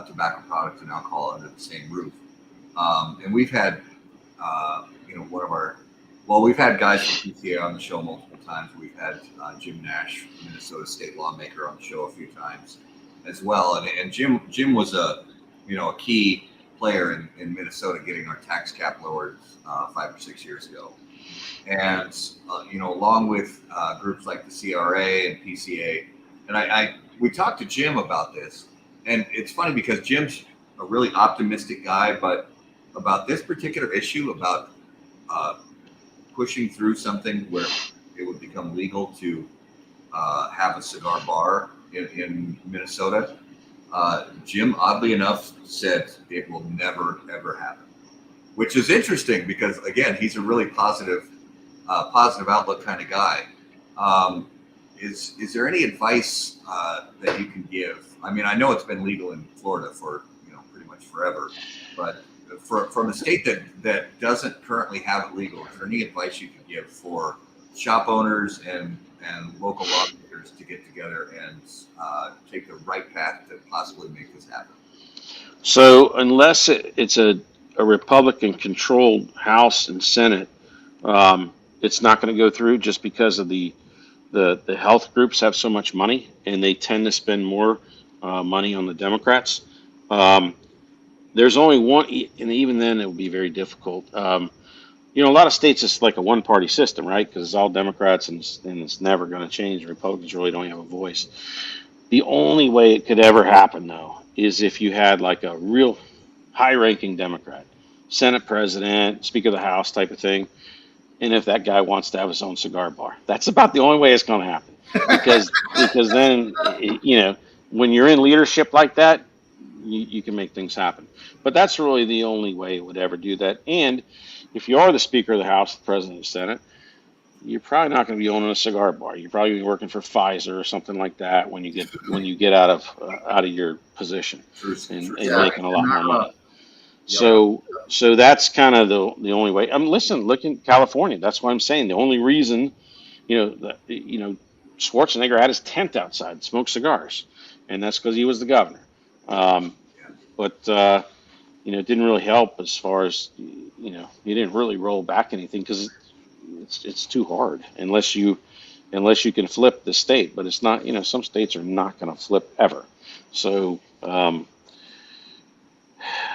tobacco products and alcohol under the same roof. And we've had, we've had guys from PCA on the show multiple times. We've had Jim Nash, Minnesota state lawmaker, on the show a few times as well. And Jim was a key player in Minnesota getting our tax cap lowered 5 or 6 years ago. And, along with groups like the CRA and PCA. And we talked to Jim about this. And it's funny because Jim's a really optimistic guy, but about this particular issue, about pushing through something where it would become legal to have a cigar bar in Minnesota, Jim, oddly enough, said it will never, ever happen, which is interesting because, again, he's a really positive outlook kind of guy. Is there any advice that you can give? I mean, I know it's been legal in Florida for pretty much forever, but from a state that doesn't currently have it legal, is there any advice you can give for shop owners and local lawmakers to get together and take the right path to possibly make this happen? So unless it's a Republican-controlled House and Senate, it's not going to go through just because of the health groups have so much money and they tend to spend more money on the Democrats. There's only one, and even then it would be very difficult. A lot of states it's like a one-party system, right? Because it's all Democrats and it's never going to change. Republicans really don't have a voice. The only way it could ever happen, though, is if you had like a real high-ranking Democrat, Senate president, Speaker of the House type of thing, and if that guy wants to have his own cigar bar. That's about the only way it's going to happen. Because then, when you're in leadership like that, you can make things happen. But that's really the only way it would ever do that. And if you are the Speaker of the House, the President of the Senate, you're probably not going to be owning a cigar bar. You're probably going to be working for Pfizer or something like that when you get out of your position and making a lot more money. So that's kind of the only way. Look in California. That's what I'm saying. The only reason, Schwarzenegger had his tent outside, smoked cigars, and that's because he was the governor. But it didn't really help as far as he didn't really roll back anything because it's too hard unless you can flip the state. But it's not. Some states are not going to flip ever. So.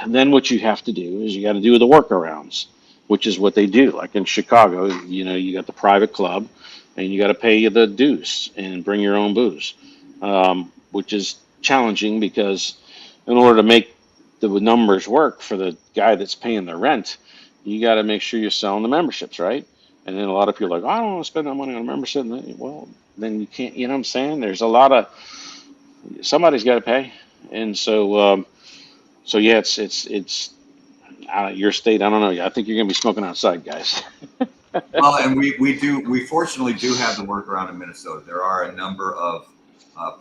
And then what you have to do is you got to do the workarounds, which is what they do. Like in Chicago, you got the private club, and you got to pay the dues and bring your own booze, which is challenging because in order to make the numbers work for the guy that's paying the rent, you got to make sure you're selling the memberships, right? And then a lot of people are like, I don't want to spend that money on a membership. Well, then you can't. You know what I'm saying? There's a lot of somebody's got to pay, and so. So yeah, it's out of your state. I don't know. I think you're gonna be smoking outside, guys. Well, and we fortunately do have the workaround in Minnesota. There are a number of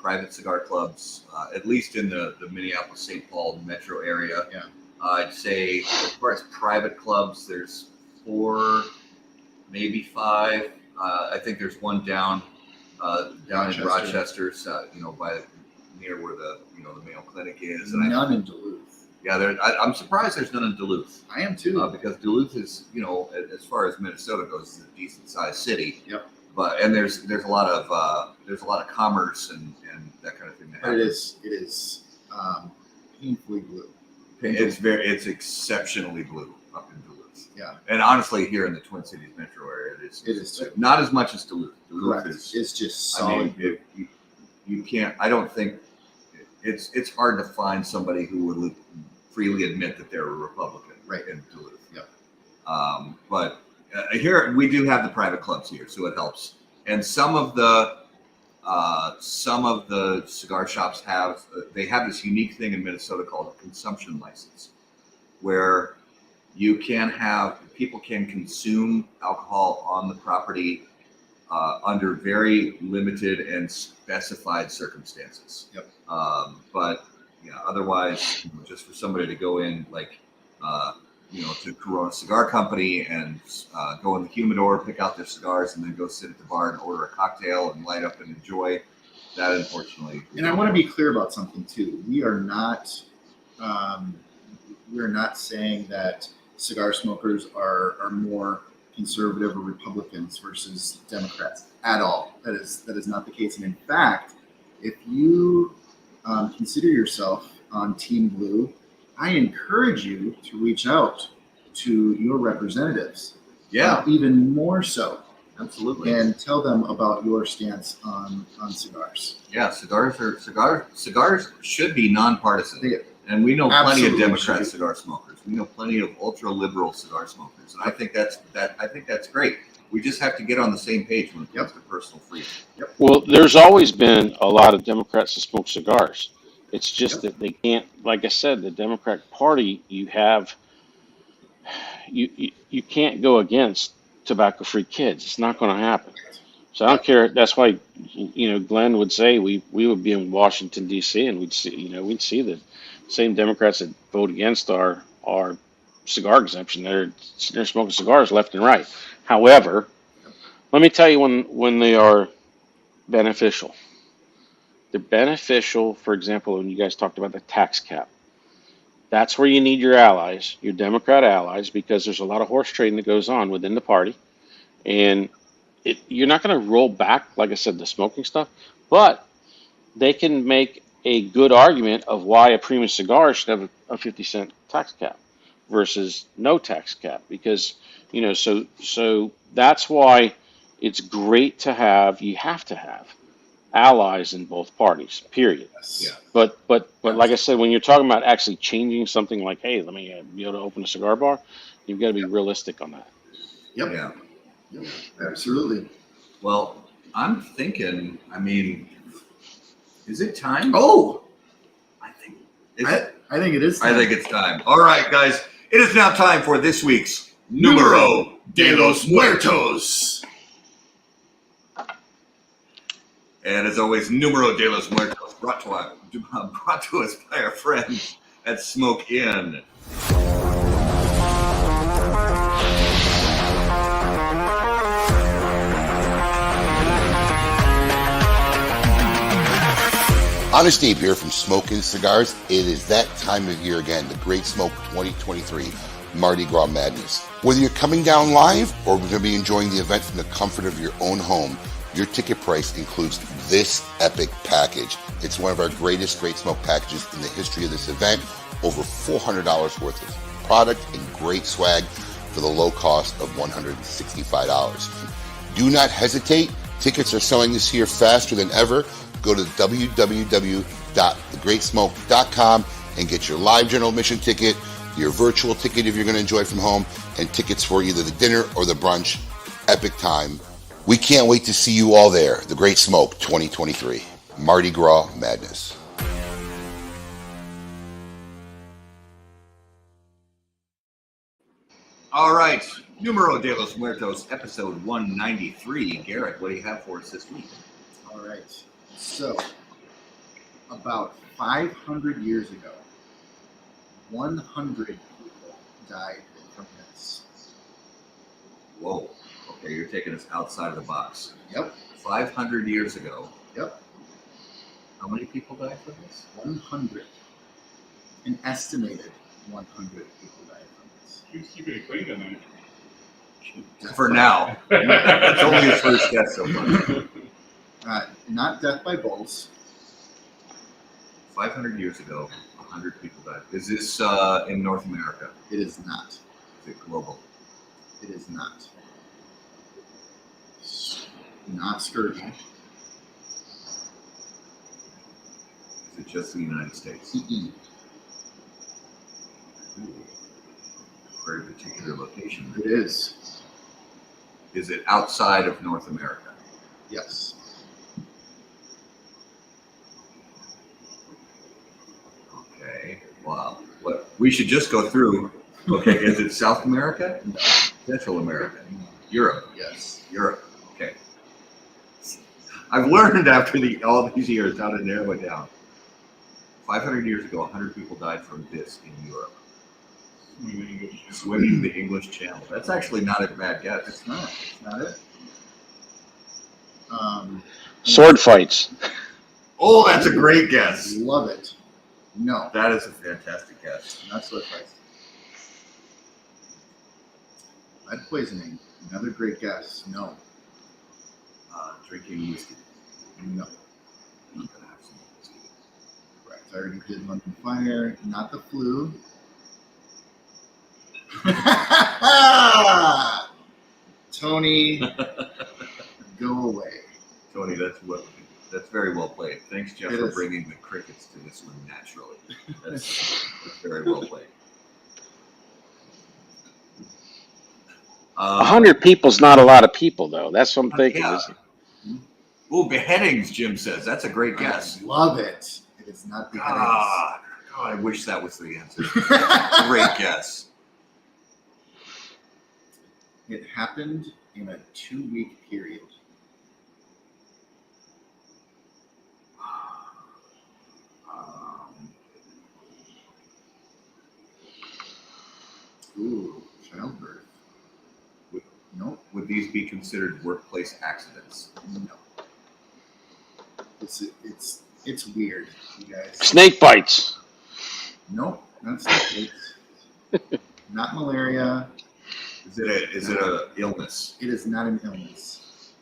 private cigar clubs, at least in the Minneapolis-St. Paul metro area. Yeah. I'd say as far as private clubs, there's 4, maybe 5. I think there's one down in Rochester, by near where the Mayo Clinic is. And none in Duluth. Yeah, I'm surprised there's none in Duluth. I am too, because Duluth is, as far as Minnesota goes, is a decent sized city. Yep. But there's a lot of commerce and that kind of thing. But it is painfully blue. It's exceptionally blue up in Duluth. Yeah. And honestly, here in the Twin Cities metro area, it is too. Not as much as Duluth. Duluth it's just solid. I mean, you can't. I don't think it's hard to find somebody who would freely admit that they're a Republican, right, in Duluth. Yeah. But here we do have the private clubs here, so it helps. And some of the cigar shops have this unique thing in Minnesota called a consumption license, where people can consume alcohol on the property under very limited and specified circumstances. Yep. But otherwise, just for somebody to go in to Corona Cigar Company and go in the humidor, pick out their cigars, and then go sit at the bar and order a cocktail and light up and enjoy that, unfortunately. And I want to be clear about something too. We are not saying that cigar smokers are more conservative or Republicans versus Democrats at all. That is not the case. And in fact, if you consider yourself on Team Blue, I encourage you to reach out to your representatives. Yeah, even more so. Absolutely. And tell them about your stance on cigars. Yeah, cigars should be nonpartisan. And we know Absolutely plenty of Democrat cigar smokers. We know plenty of ultra liberal cigar smokers, and I think that's great. We just have to get on the same page when it comes to personal freedom. Yep. Well, there's always been a lot of Democrats that smoke cigars. It's just that they can't. Like I said, the Democratic Party, you can't go against tobacco-free kids. It's not going to happen. So I don't care. That's why, Glenn would say we would be in Washington D.C. and we'd see the same Democrats that vote against our cigar exemption. They're smoking cigars left and right. However, let me tell you when they are beneficial. They're beneficial, for example, when you guys talked about the tax cap. That's where you need your allies, your Democrat allies, because there's a lot of horse trading that goes on within the party. And you're not going to roll back, like I said, the smoking stuff, but they can make a good argument of why a premium cigar should have a 50-cent tax cap versus no tax cap. Because, so that's why it's great to have, you have to have allies in both parties, period. Yeah. But like I said, when you're talking about actually changing something like, hey, let me be able to open a cigar bar, you've got to be realistic on that. Yep. Yeah. Yep. Absolutely. Well, I'm thinking, is it time? Oh, I think it is. I think it's time. All right, guys. It is now time for this week's Numero de los Muertos. And as always, Numero de los Muertos brought to us by our friends at Smoke Inn. Honest Dave here from Smoke Inn Cigars. It is that time of year again, the Great Smoke 2023 Mardi Gras Madness. Whether you're coming down live or going to be enjoying the event from the comfort of your own home, your ticket price includes this epic package. It's one of our greatest Great Smoke packages in the history of this event. Over $400 worth of product and great swag for the low cost of $165. Do not hesitate. Tickets are selling this year faster than ever. Go to www.thegreatsmoke.com and get your live general admission ticket, your virtual ticket if you're going to enjoy it from home, and tickets for either the dinner or the brunch. Epic time. We can't wait to see you all there. The Great Smoke 2023. Mardi Gras Madness. All right. Numero de los Muertos, episode 193. Garrett, what do you have for us this week? All right. So, about 500 years ago, 100 people died from this. Whoa. Okay, you're taking us outside of the box. Yep. 500 years ago. Yep. How many people died from this? 100. An estimated 100 people died from this. Keeps keeping it clean tonight. For now. That's only his first guess so far. Not death by bulls. 500 years ago, 100 people died. Is this in North America? It is not. Is it global? It is not. Not scurvy. Is it just the United States? Mm-mm. Very particular location. It is. Is it outside of North America? Yes. Okay. Wow. What we should just go through. Okay. Is it South America? No. Central America? Europe? Yes. Europe. Okay. I've learned after all these years how to narrow it down. 500 years ago, 100 people died from this in Europe. Swimming the English Channel. That's actually not a bad guess. It's not. It's not it. Sword fights. Oh, that's a great guess. Love it. No. That is a fantastic guess. Not sword fights. Lead poisoning. Another great guess. No. Drinking whiskey. No. I'm gonna have some whiskey. Correct. I already did London Fire. Not the flu. Tony, go away. Tony, that's very well played. Thanks, Jeff, It for is. bringing the crickets to this one naturally. That's very well played. 100 people's not a lot of people, though. That's what I'm thinking. Yeah. Oh, beheadings, Jim says. That's a great guess. I love it. It is not the God, I wish that was the answer. Great guess. It happened in a 2-week period. Ooh, childbirth. Nope. Would these be considered workplace accidents? No. It's weird, you guys. Snake bites. Nope. That's not malaria. Is it a illness? It is not an illness,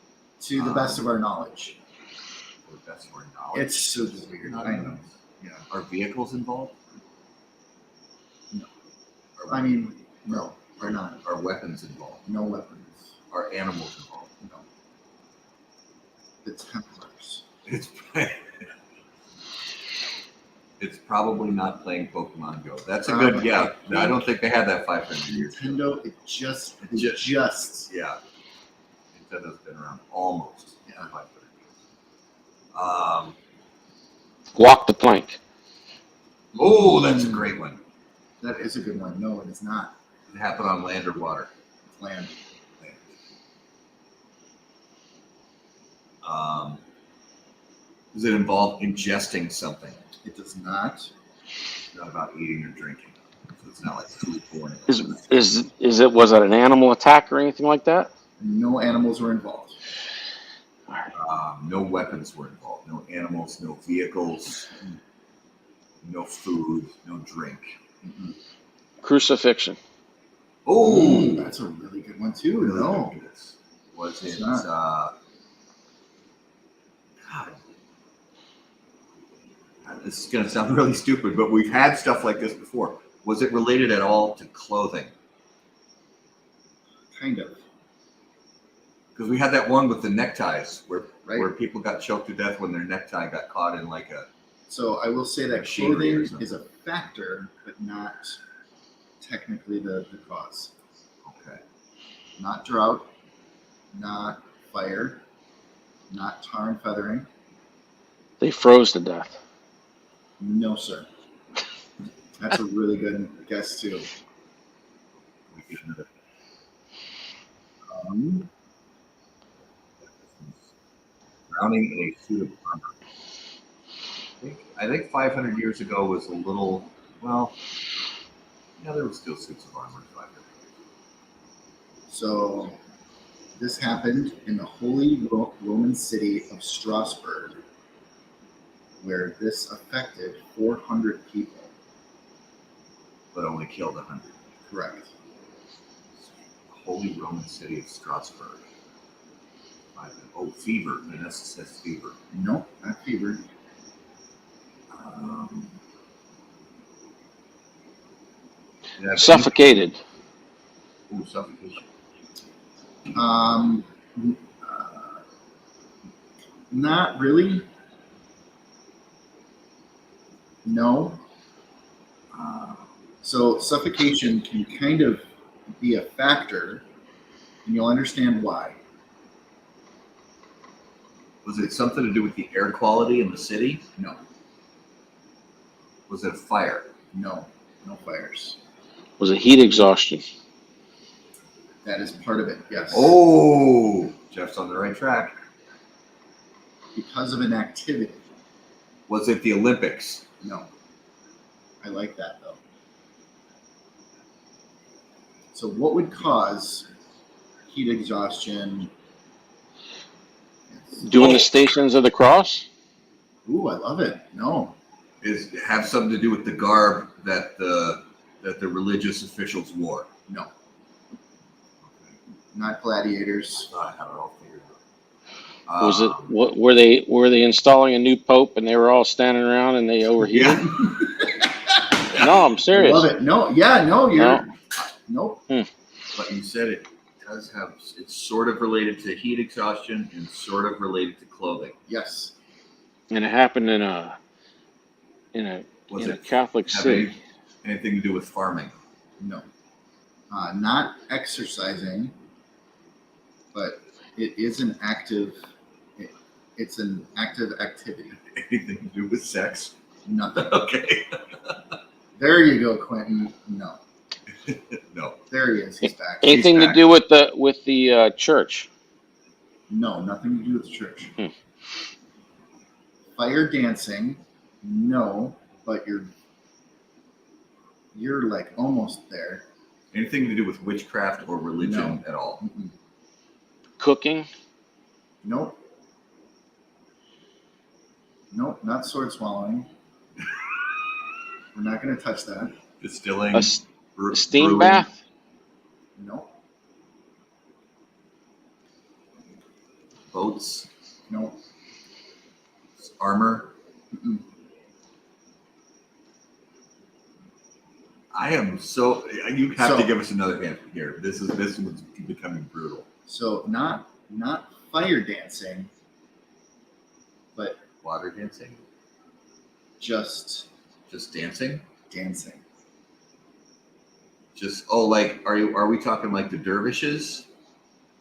to the best of our knowledge. To the best of our knowledge. It's super weird. Not I an know. illness. Yeah. Are vehicles involved? No. Are, I mean, no, they're not. Are weapons involved? No weapons. Are animals involved? No. The Templars. It's probably not playing Pokemon Go. That's a good yeah. I don't think they had that 500 years ago. Nintendo, it just Yeah. Nintendo's been around almost 500 years. Walk the plank. Oh, that's a great one. That is a good one. No, it is not. It happened on land or water? It's land. Does it involve ingesting something? It does not. It's not about eating or drinking. So it's not like food porn. Was it an animal attack or anything like that? No animals were involved. No weapons were involved. No animals, no vehicles, no food, no drink. Mm-mm. Crucifixion. Oh, that's a really good one too. Really No. good. Was it? It's God. This is going to sound really stupid, but we've had stuff like this before. Was it related at all to clothing? Kind of. Because we had that one with the neckties where Right. people got choked to death when their necktie got caught in like a. So I will say that Machinery or clothing something. is a factor, but not technically the cause. Okay. Not drought, not fire, not tar and feathering. They froze to death. No, sir. That's a really good guess too. Drowning in a suit of armor. I think 500 years ago was a little, well, yeah, there were still suits of armor 500 years ago. So this happened in the Holy Roman city of Strasbourg, where this affected 400 people. But only killed 100. Correct. Holy Roman city of Strasbourg. Oh, fever. Vanessa says fever. Nope, not fever. Suffocated. Ooh, suffocation. Not really. No. So suffocation can kind of be a factor, and you'll understand why. Was it something to do with the air quality in the city? No, Was it a fire? no fires. Was it heat exhaustion? That is part of it, yes. Oh, Jeff's on the right track. Because of an activity. Was it the Olympics? No. I like that though. So what would cause heat exhaustion? Doing the Stations of the Cross? Ooh, I love it. No. Is it have something to do with the garb that the religious officials wore? No. Not gladiators. I have it all figured out. Was it? What were they installing a new pope and they were all standing around and they overheated? Yeah. No, I'm serious. Love it. No, yeah, no, you're. No. Nope. But you said it does have. It's sort of related to heat exhaustion and sort of related to clothing. Yes. And it happened in a Was it Catholic have city. anything to do with farming? No. Not exercising, but it is an active. It's an active activity. Anything to do with sex? Nothing. Okay. There you go, Quentin. No. No. There he is. He's back. Anything to do with the church? No, nothing to do with the church. Fire dancing, no, but you're like almost there. Anything to do with witchcraft or religion at all? Mm-mm. Cooking. Nope. Nope, not sword swallowing. We're not going to touch that. Distilling? A steam brewing? bath. Nope. Boats? Nope. Armor? Mm-mm. I am so. You have to give us another hint here. This was becoming brutal. So not fire dancing, but Water dancing? just Just dancing? dancing. Just like are we talking like the dervishes?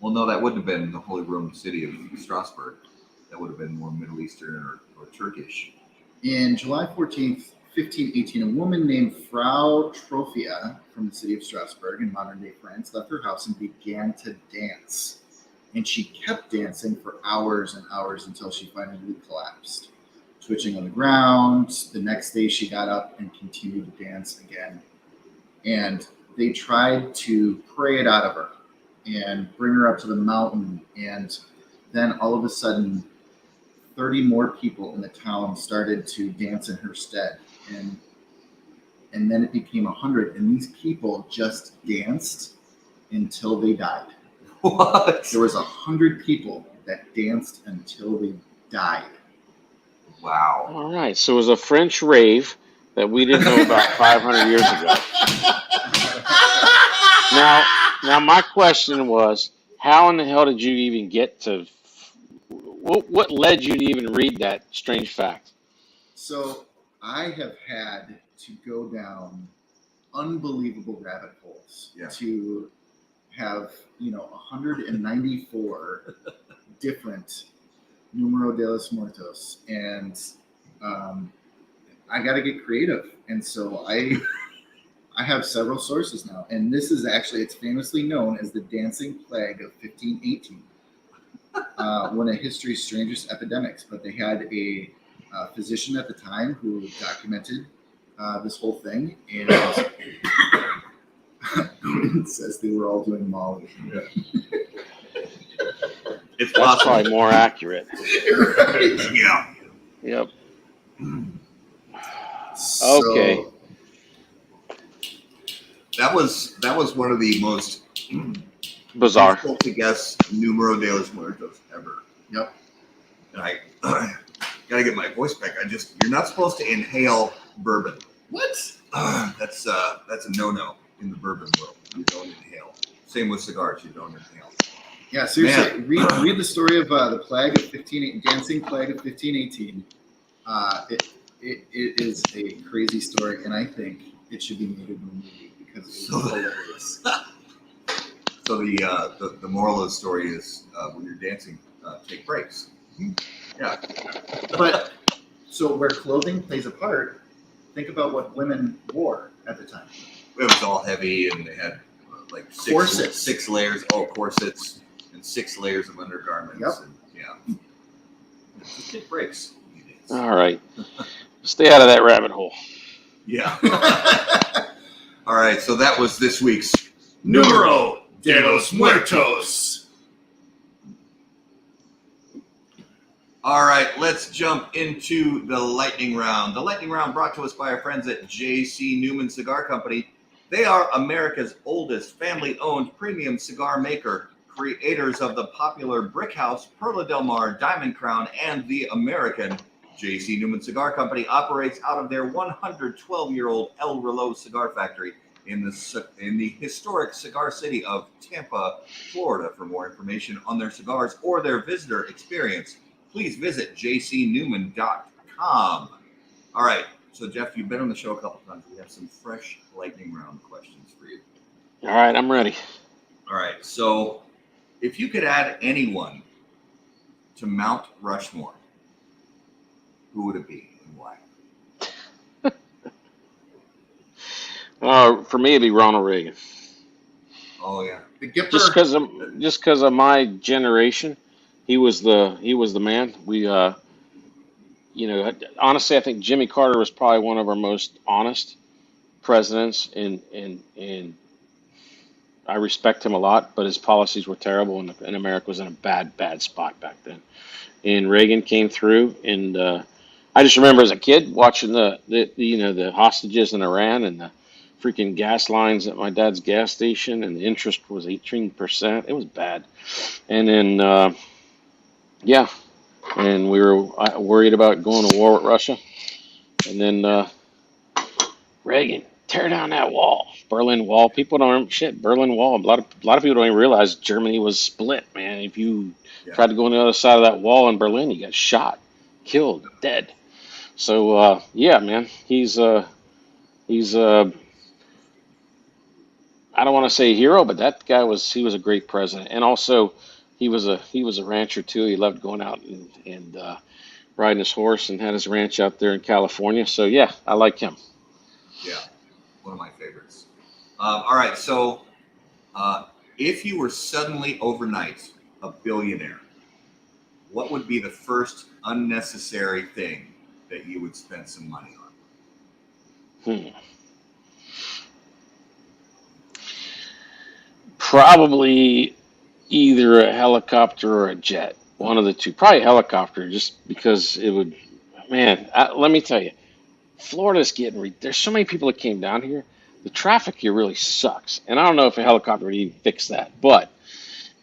Well, no, that wouldn't have been the Holy Roman city of Strasbourg. That would have been more Middle Eastern or Turkish. In July 14th, 1518, a woman named Frau Trophia from the city of Strasbourg in modern-day France left her house and began to dance. And she kept dancing for hours and hours until she finally collapsed, twitching on the ground. The next day, she got up and continued to dance again. And they tried to pray it out of her and bring her up to the mountain. And then all of a sudden, 30 more people in the town started to dance in her stead. And then it became 100. And these people just danced until they died. What? There was 100 people that danced until they died. Wow. All right. So it was a French rave that we didn't know about 500 years ago. Now my question was, how in the hell did you even get to? What led you to even read that strange fact? So I have had to go down unbelievable rabbit holes to have 194 different Numero de los Muertos, and I got to get creative, and so I have several sources now, and this is actually, it's famously known as the Dancing Plague of 1518, one of history's strangest epidemics. But they had a physician at the time who documented this whole thing, and it says they were all doing Molly. Yeah. It's That's possible. probably more accurate. Right. Yeah. Yep. So, Okay. That was one of the most Bizarre. difficult to guess Numero de los Muertos ever. Yep. And I gotta get my voice back. You're not supposed to inhale bourbon. What? That's a no-no in the bourbon world. You don't inhale. Same with cigars. You don't inhale. Yeah, seriously, read the story of the plague of Dancing Plague of 1518. It is a crazy story, and I think it should be made into a movie because it's hilarious. So the moral of the story is when you're dancing, take breaks. Yeah. But so where clothing plays a part, think about what women wore at the time. It was all heavy, and they had like Corsets. six layers. Oh, corsets and 6 layers of undergarments. Yep. And, yeah. Just take breaks. All right. Stay out of that rabbit hole. Yeah. All right. So that was this week's Numero de los Muertos. All right, let's jump into the lightning round. The lightning round brought to us by our friends at J.C. Newman Cigar Company. They are America's oldest family-owned premium cigar maker, creators of the popular Brick House, Perla Del Mar, Diamond Crown, and the American. J.C. Newman Cigar Company operates out of their 112-year-old El Reloj cigar factory in the historic cigar city of Tampa, Florida. For more information on their cigars or their visitor experience, please visit jcnewman.com. All right. So, Jeff, you've been on the show a couple times. We have some fresh lightning round questions for you. All right, I'm ready. All right. So, if you could add anyone to Mount Rushmore, who would it be and why? For me, it'd be Ronald Reagan. Oh, yeah. The Gipper. Just because of my generation, he was the man. We honestly, I think Jimmy Carter was probably one of our most honest presidents in I respect him a lot, but his policies were terrible, and America was in a bad spot back then. And Reagan came through, and I just remember as a kid watching the hostages in Iran and the freaking gas lines at my dad's gas station, and the interest was 18%. It was bad. And then yeah, and we were worried about going to war with Russia, and then Reagan tear down that wall, Berlin Wall. People don't shit Berlin Wall. A lot of people don't even realize Germany was split, man. If you tried to go on the other side of that wall in Berlin, you got shot, killed, dead. So yeah, man, he's I don't want to say a hero, but that guy was a great president, and also he was a rancher too. He loved going out and riding his horse, and had his ranch out there in California. So yeah, I like him. Yeah, one of my favorites. All right, so if you were suddenly overnight a billionaire, what would be the first unnecessary thing that you would spend some money on? Probably either a helicopter or a jet. One of the two. Probably a helicopter, just because it would. Man, let me tell you, Florida's getting. There's so many people that came down here. The traffic here really sucks, and I don't know if a helicopter would even fix that. But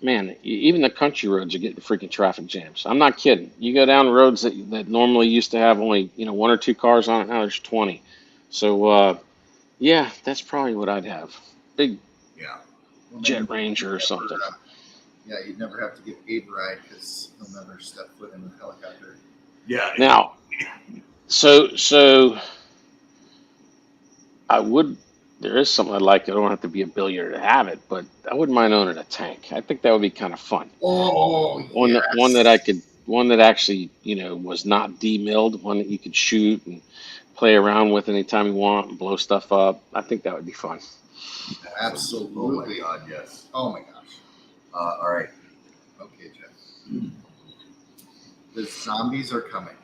man, even the country roads are getting freaking traffic jams. I'm not kidding. You go down roads that normally used to have only one or two cars on it. Now there's 20. So yeah, that's probably what I'd have. Big Jet Ranger or something. Yeah, you'd never have to give Abe a ride because he'll never step foot in a helicopter. Yeah. Now, so I would. There is something I'd like. I don't have to be a billionaire to have it, but I wouldn't mind owning a tank. I think that would be kind of fun. Oh, one that actually was not demilled, one that you could shoot and play around with anytime you want and blow stuff up. I think that would be fun. Absolutely. Oh my God, yes. Oh my gosh. All right. Okay, Jeff. The zombies are coming.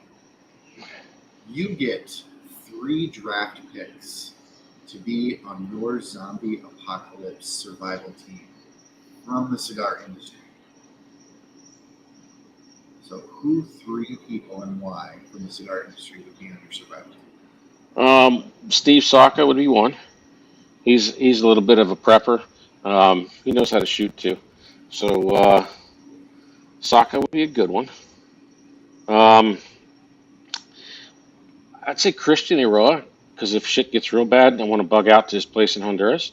You get 3 draft picks to be on your zombie apocalypse survival team from the cigar industry. So who 3 people and why from the cigar industry would be on your survival team? Steve Saka would be one. He's a little bit of a prepper. He knows how to shoot too. So Saka would be a good one. I'd say Christian Eiroa, because if shit gets real bad, I want to bug out to his place in Honduras,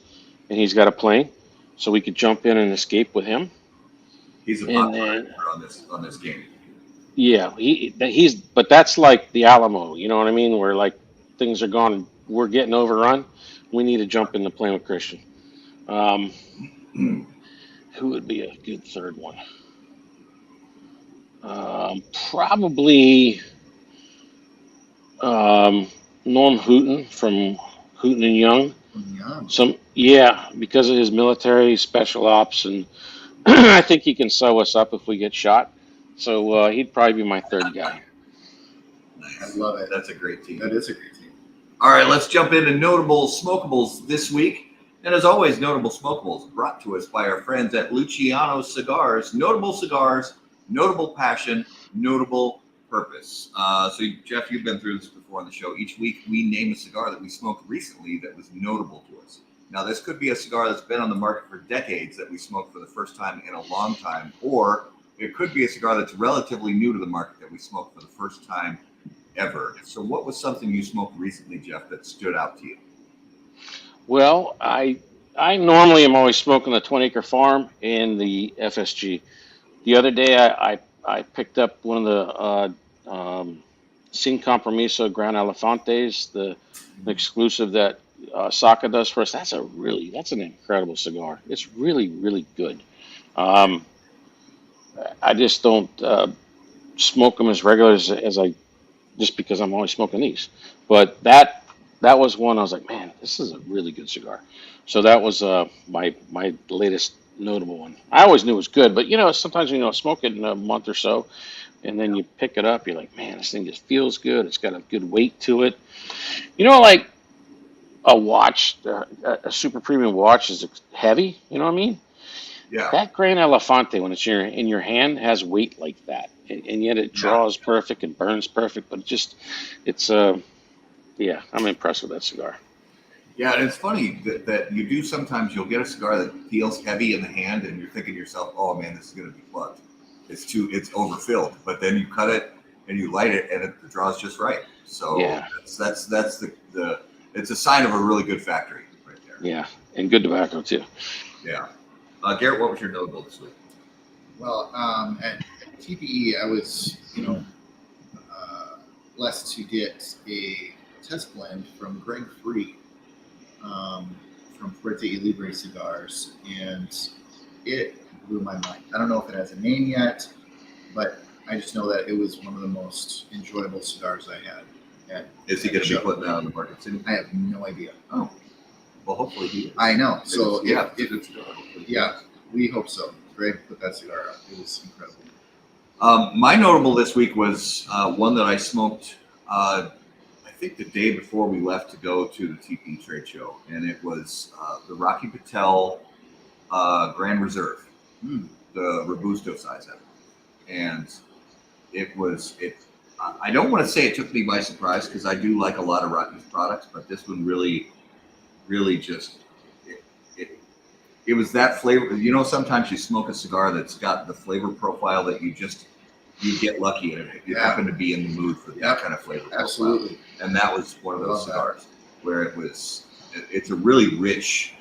and he's got a plane, so we could jump in and escape with him. He's a popular on this game. Yeah, but that's like the Alamo, you know what I mean? Where like things are gone, we're getting overrun. We need to jump in the plane with Christian. Who would be a good third one? Probably Norm Hooten from Hooten and Young. Because of his military special ops, and I think he can sew us up if we get shot. So he'd probably be my third guy. Nice. I love it. That's a great team. That is a great team. All right, let's jump into notable smokables this week. And as always, notable smokables brought to us by our friends at Luciano Cigars. Notable cigars, notable passion, notable purpose. So, Jeff, you've been through this before on the show. Each week, we name a cigar that we smoked recently that was notable to us. Now, this could be a cigar that's been on the market for decades that we smoked for the first time in a long time, or it could be a cigar that's relatively new to the market that we smoked for the first time ever. So what was something you smoked recently, Jeff, that stood out to you? Well, I normally am always smoking the 20 Acre Farm and the FSG. The other day, I picked up one of the Sin Compromiso Gran Elefantes, the exclusive that Saka does for us. That's an incredible cigar. It's really, really good. I just don't smoke them as regular as I, just because I'm always smoking these. But that was one I was like, man, this is a really good cigar. So that was my latest notable one. I always knew it was good, but sometimes smoke it in a month or so, and then you pick it up, you're like, man, this thing just feels good. It's got a good weight to it. Like a watch, a super premium watch is heavy. You know what I mean? Yeah. That Gran Elefante, when it's in your hand, has weight like that, and yet it draws perfect and burns perfect. But it's yeah, I'm impressed with that cigar. Yeah, and it's funny that you do sometimes you'll get a cigar that feels heavy in the hand, and you're thinking to yourself, "Oh man, this is going to be plugged. It's overfilled." But then you cut it and you light it, and the draw's just right. So Yeah. that's the it's a sign of a really good factory right there. Yeah, and good tobacco too. Yeah. Garrett, what was your notable this week? Well, at TPE, I was, blessed to get a test blend from Greg Free from Fuerte y Libre Cigars, and it blew my mind. I don't know if it has a name yet, but I just know that it was one of the most enjoyable cigars I had. Is he going to be putting that on the market soon? I have no idea. Oh, well, hopefully he is. I know. So yeah, we hope so. Greg put that cigar out. It was incredible. My notable this week was one that I smoked, I think the day before we left to go to the TP trade show, and it was the Rocky Patel Grand Reserve, the Robusto size of it. And I don't want to say it took me by surprise, because I do like a lot of Rocky's products, but this one really just, it was that flavor. Sometimes you smoke a cigar that's got the flavor profile that you get lucky, and you happen to be in the mood for that kind of flavor profile. Absolutely. And that was one of those cigars where it's a really rich,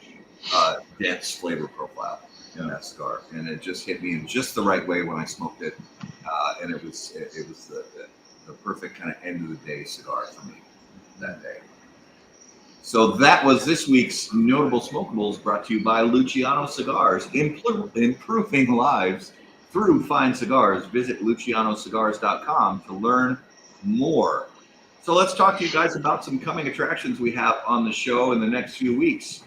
dense flavor profile in that cigar, and it just hit me in just the right way when I smoked it, and it was the perfect kind of end of the day cigar for me that day. So that was this week's Notable Smokables, brought to you by Luciano Cigars, improving lives through fine cigars. Visit lucianocigars.com to learn more. So let's talk to you guys about some coming attractions we have on the show in the next few weeks.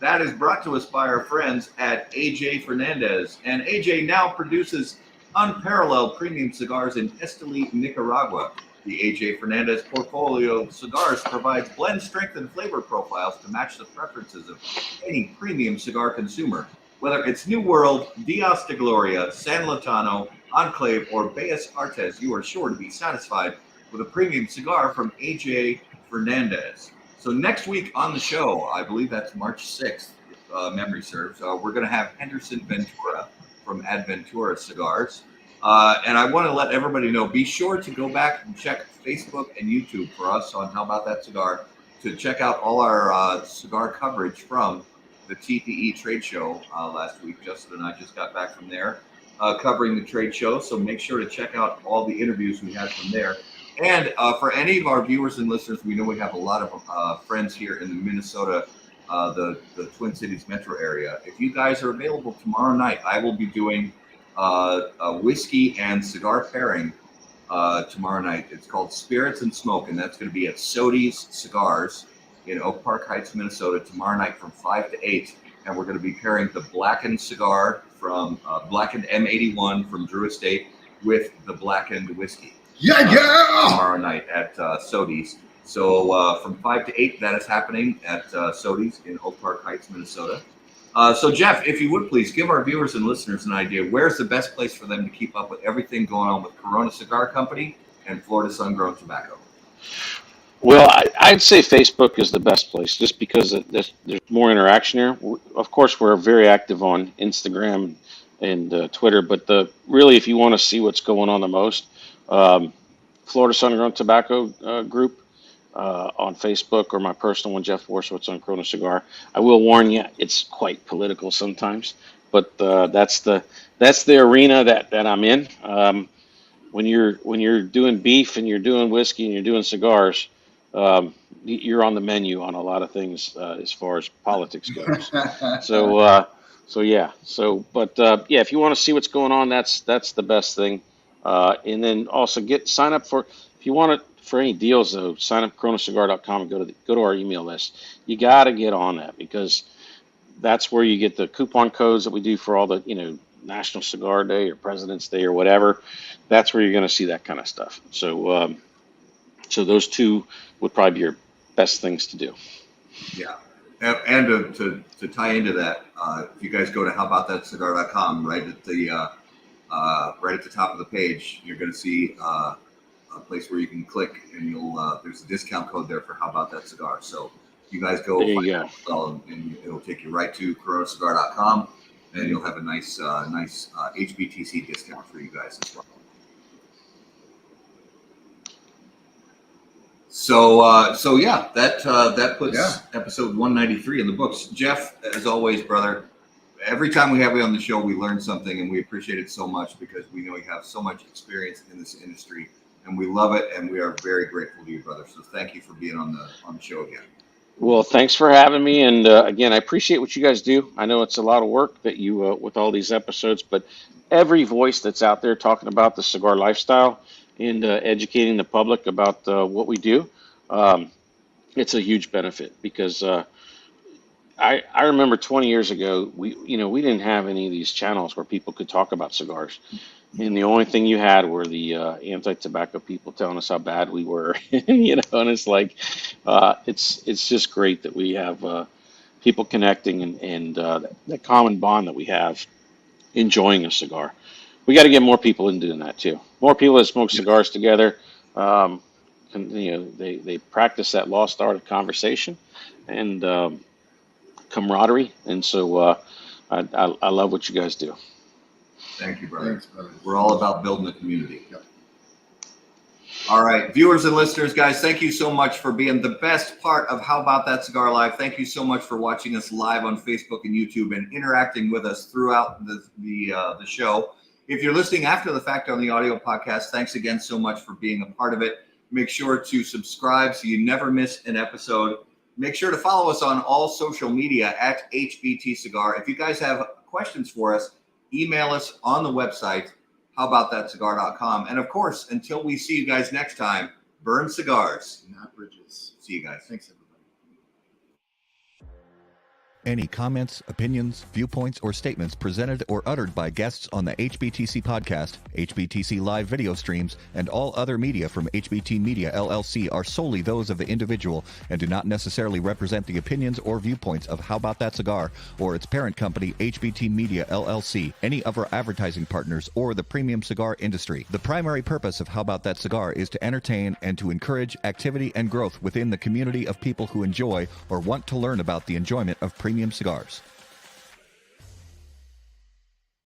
That is brought to us by our friends at AJ Fernandez. And AJ now produces unparalleled premium cigars in Esteli, Nicaragua. The AJ Fernandez portfolio of cigars provides blend strength and flavor profiles to match the preferences of any premium cigar consumer. Whether it's New World, Dios de Gloria, San Lotano, Enclave, or Bellas Artes, you are sure to be satisfied with a premium cigar from AJ Fernandez. So next week on the show, I believe that's March 6th, if memory serves, we're going to have Henderson Ventura from Adventura Cigars. And I want to let everybody know, be sure to go back and check Facebook and YouTube for us on How About That Cigar, to check out all our cigar coverage from the TPE trade show last week. Justin and I just got back from there covering the trade show, so make sure to check out all the interviews we had from there. And for any of our viewers and listeners, we know we have a lot of friends here in the Minnesota, the Twin Cities metro area. If you guys are available tomorrow night, I will be doing a whiskey and cigar pairing tomorrow night. It's called Spirits and Smoke, and that's going to be at Sodi's Cigars in Oak Park Heights, Minnesota, tomorrow night from 5 to 8. And we're going to be pairing the blackened cigar from blackened M81 from Drew Estate with the blackened whiskey. Tomorrow night at Sodi's. So from 5 to 8, that is happening at Sodi's in Oak Park Heights, Minnesota. So Jeff, if you would please give our viewers and listeners an idea, where's the best place for them to keep up with everything going on with Corona Cigar Company and Florida Sun-Grown Tobacco? Well, I'd say Facebook is the best place, just because there's more interaction here. Of course, we're very active on Instagram and Twitter, but really, if you want to see what's going on the most, Florida Sun-Grown Tobacco group on Facebook, or my personal one, Jeff Borysiewicz on Corona Cigar. I will warn you, it's quite political sometimes, but that's the arena that I'm in. When you're doing beef and you're doing whiskey and you're doing cigars, you're on the menu on a lot of things as far as politics goes. If you want to see what's going on, that's the best thing. And then also sign up for, if you want for any deals though, sign up coronacigar.com and go to our email list. You got to get on that, because that's where you get the coupon codes that we do for all the, National Cigar Day or President's Day or whatever. That's where you're going to see that kind of stuff. So those two would probably be your best things to do. Yeah. And to tie into that, if you guys go to howaboutthatcigar.com, right at the top of the page, you're going to see a place where you can click, and there's a discount code there for How About That Cigar. So you guys go, There you go. and it'll take you right to coronacigar.com, and you'll have a nice HBTC discount for you guys as well. So yeah, that puts episode 193 in the books. Jeff, as always, brother, every time we have you on the show, we learn something, and we appreciate it so much because we know you have so much experience in this industry, and we love it, and we are very grateful to you, brother. So thank you for being on the show again. Well, thanks for having me. And again, I appreciate what you guys do. I know it's a lot of work that you with all these episodes, but every voice that's out there talking about the cigar lifestyle and educating the public about what we do, it's a huge benefit because I remember 20 years ago, we didn't have any of these channels where people could talk about cigars. And the only thing you had were the anti-tobacco people telling us how bad we were, and it's like, it's just great that we have people connecting and that common bond that we have enjoying a cigar. We got to get more people in doing that too. More people that smoke cigars together. They practice that lost art of conversation and camaraderie. And so I love what you guys do. Thank you, brother. Thanks, brother. We're all about building a community. Yep. All right, viewers and listeners, guys, thank you so much for being the best part of How About That Cigar Live. Thank you so much for watching us live on Facebook and YouTube and interacting with us throughout the show. If you're listening after the fact on the audio podcast, thanks again so much for being a part of it. Make sure to subscribe so you never miss an episode. Make sure to follow us on all social media at HBT Cigar. If you guys have questions for us, email us on the website, howaboutthatcigar.com. And of course, until we see you guys next time, burn cigars, Not bridges. See you guys. Thanks, everybody. Any comments, opinions, viewpoints, or statements presented or uttered by guests on the HBTC podcast, HBTC live video streams, and all other media from HBT Media LLC are solely those of the individual and do not necessarily represent the opinions or viewpoints of How About That Cigar or its parent company, HBT Media LLC, any of our advertising partners, or the premium cigar industry. The primary purpose of How About That Cigar is to entertain and to encourage activity and growth within the community of people who enjoy or want to learn about the enjoyment of premium cigars.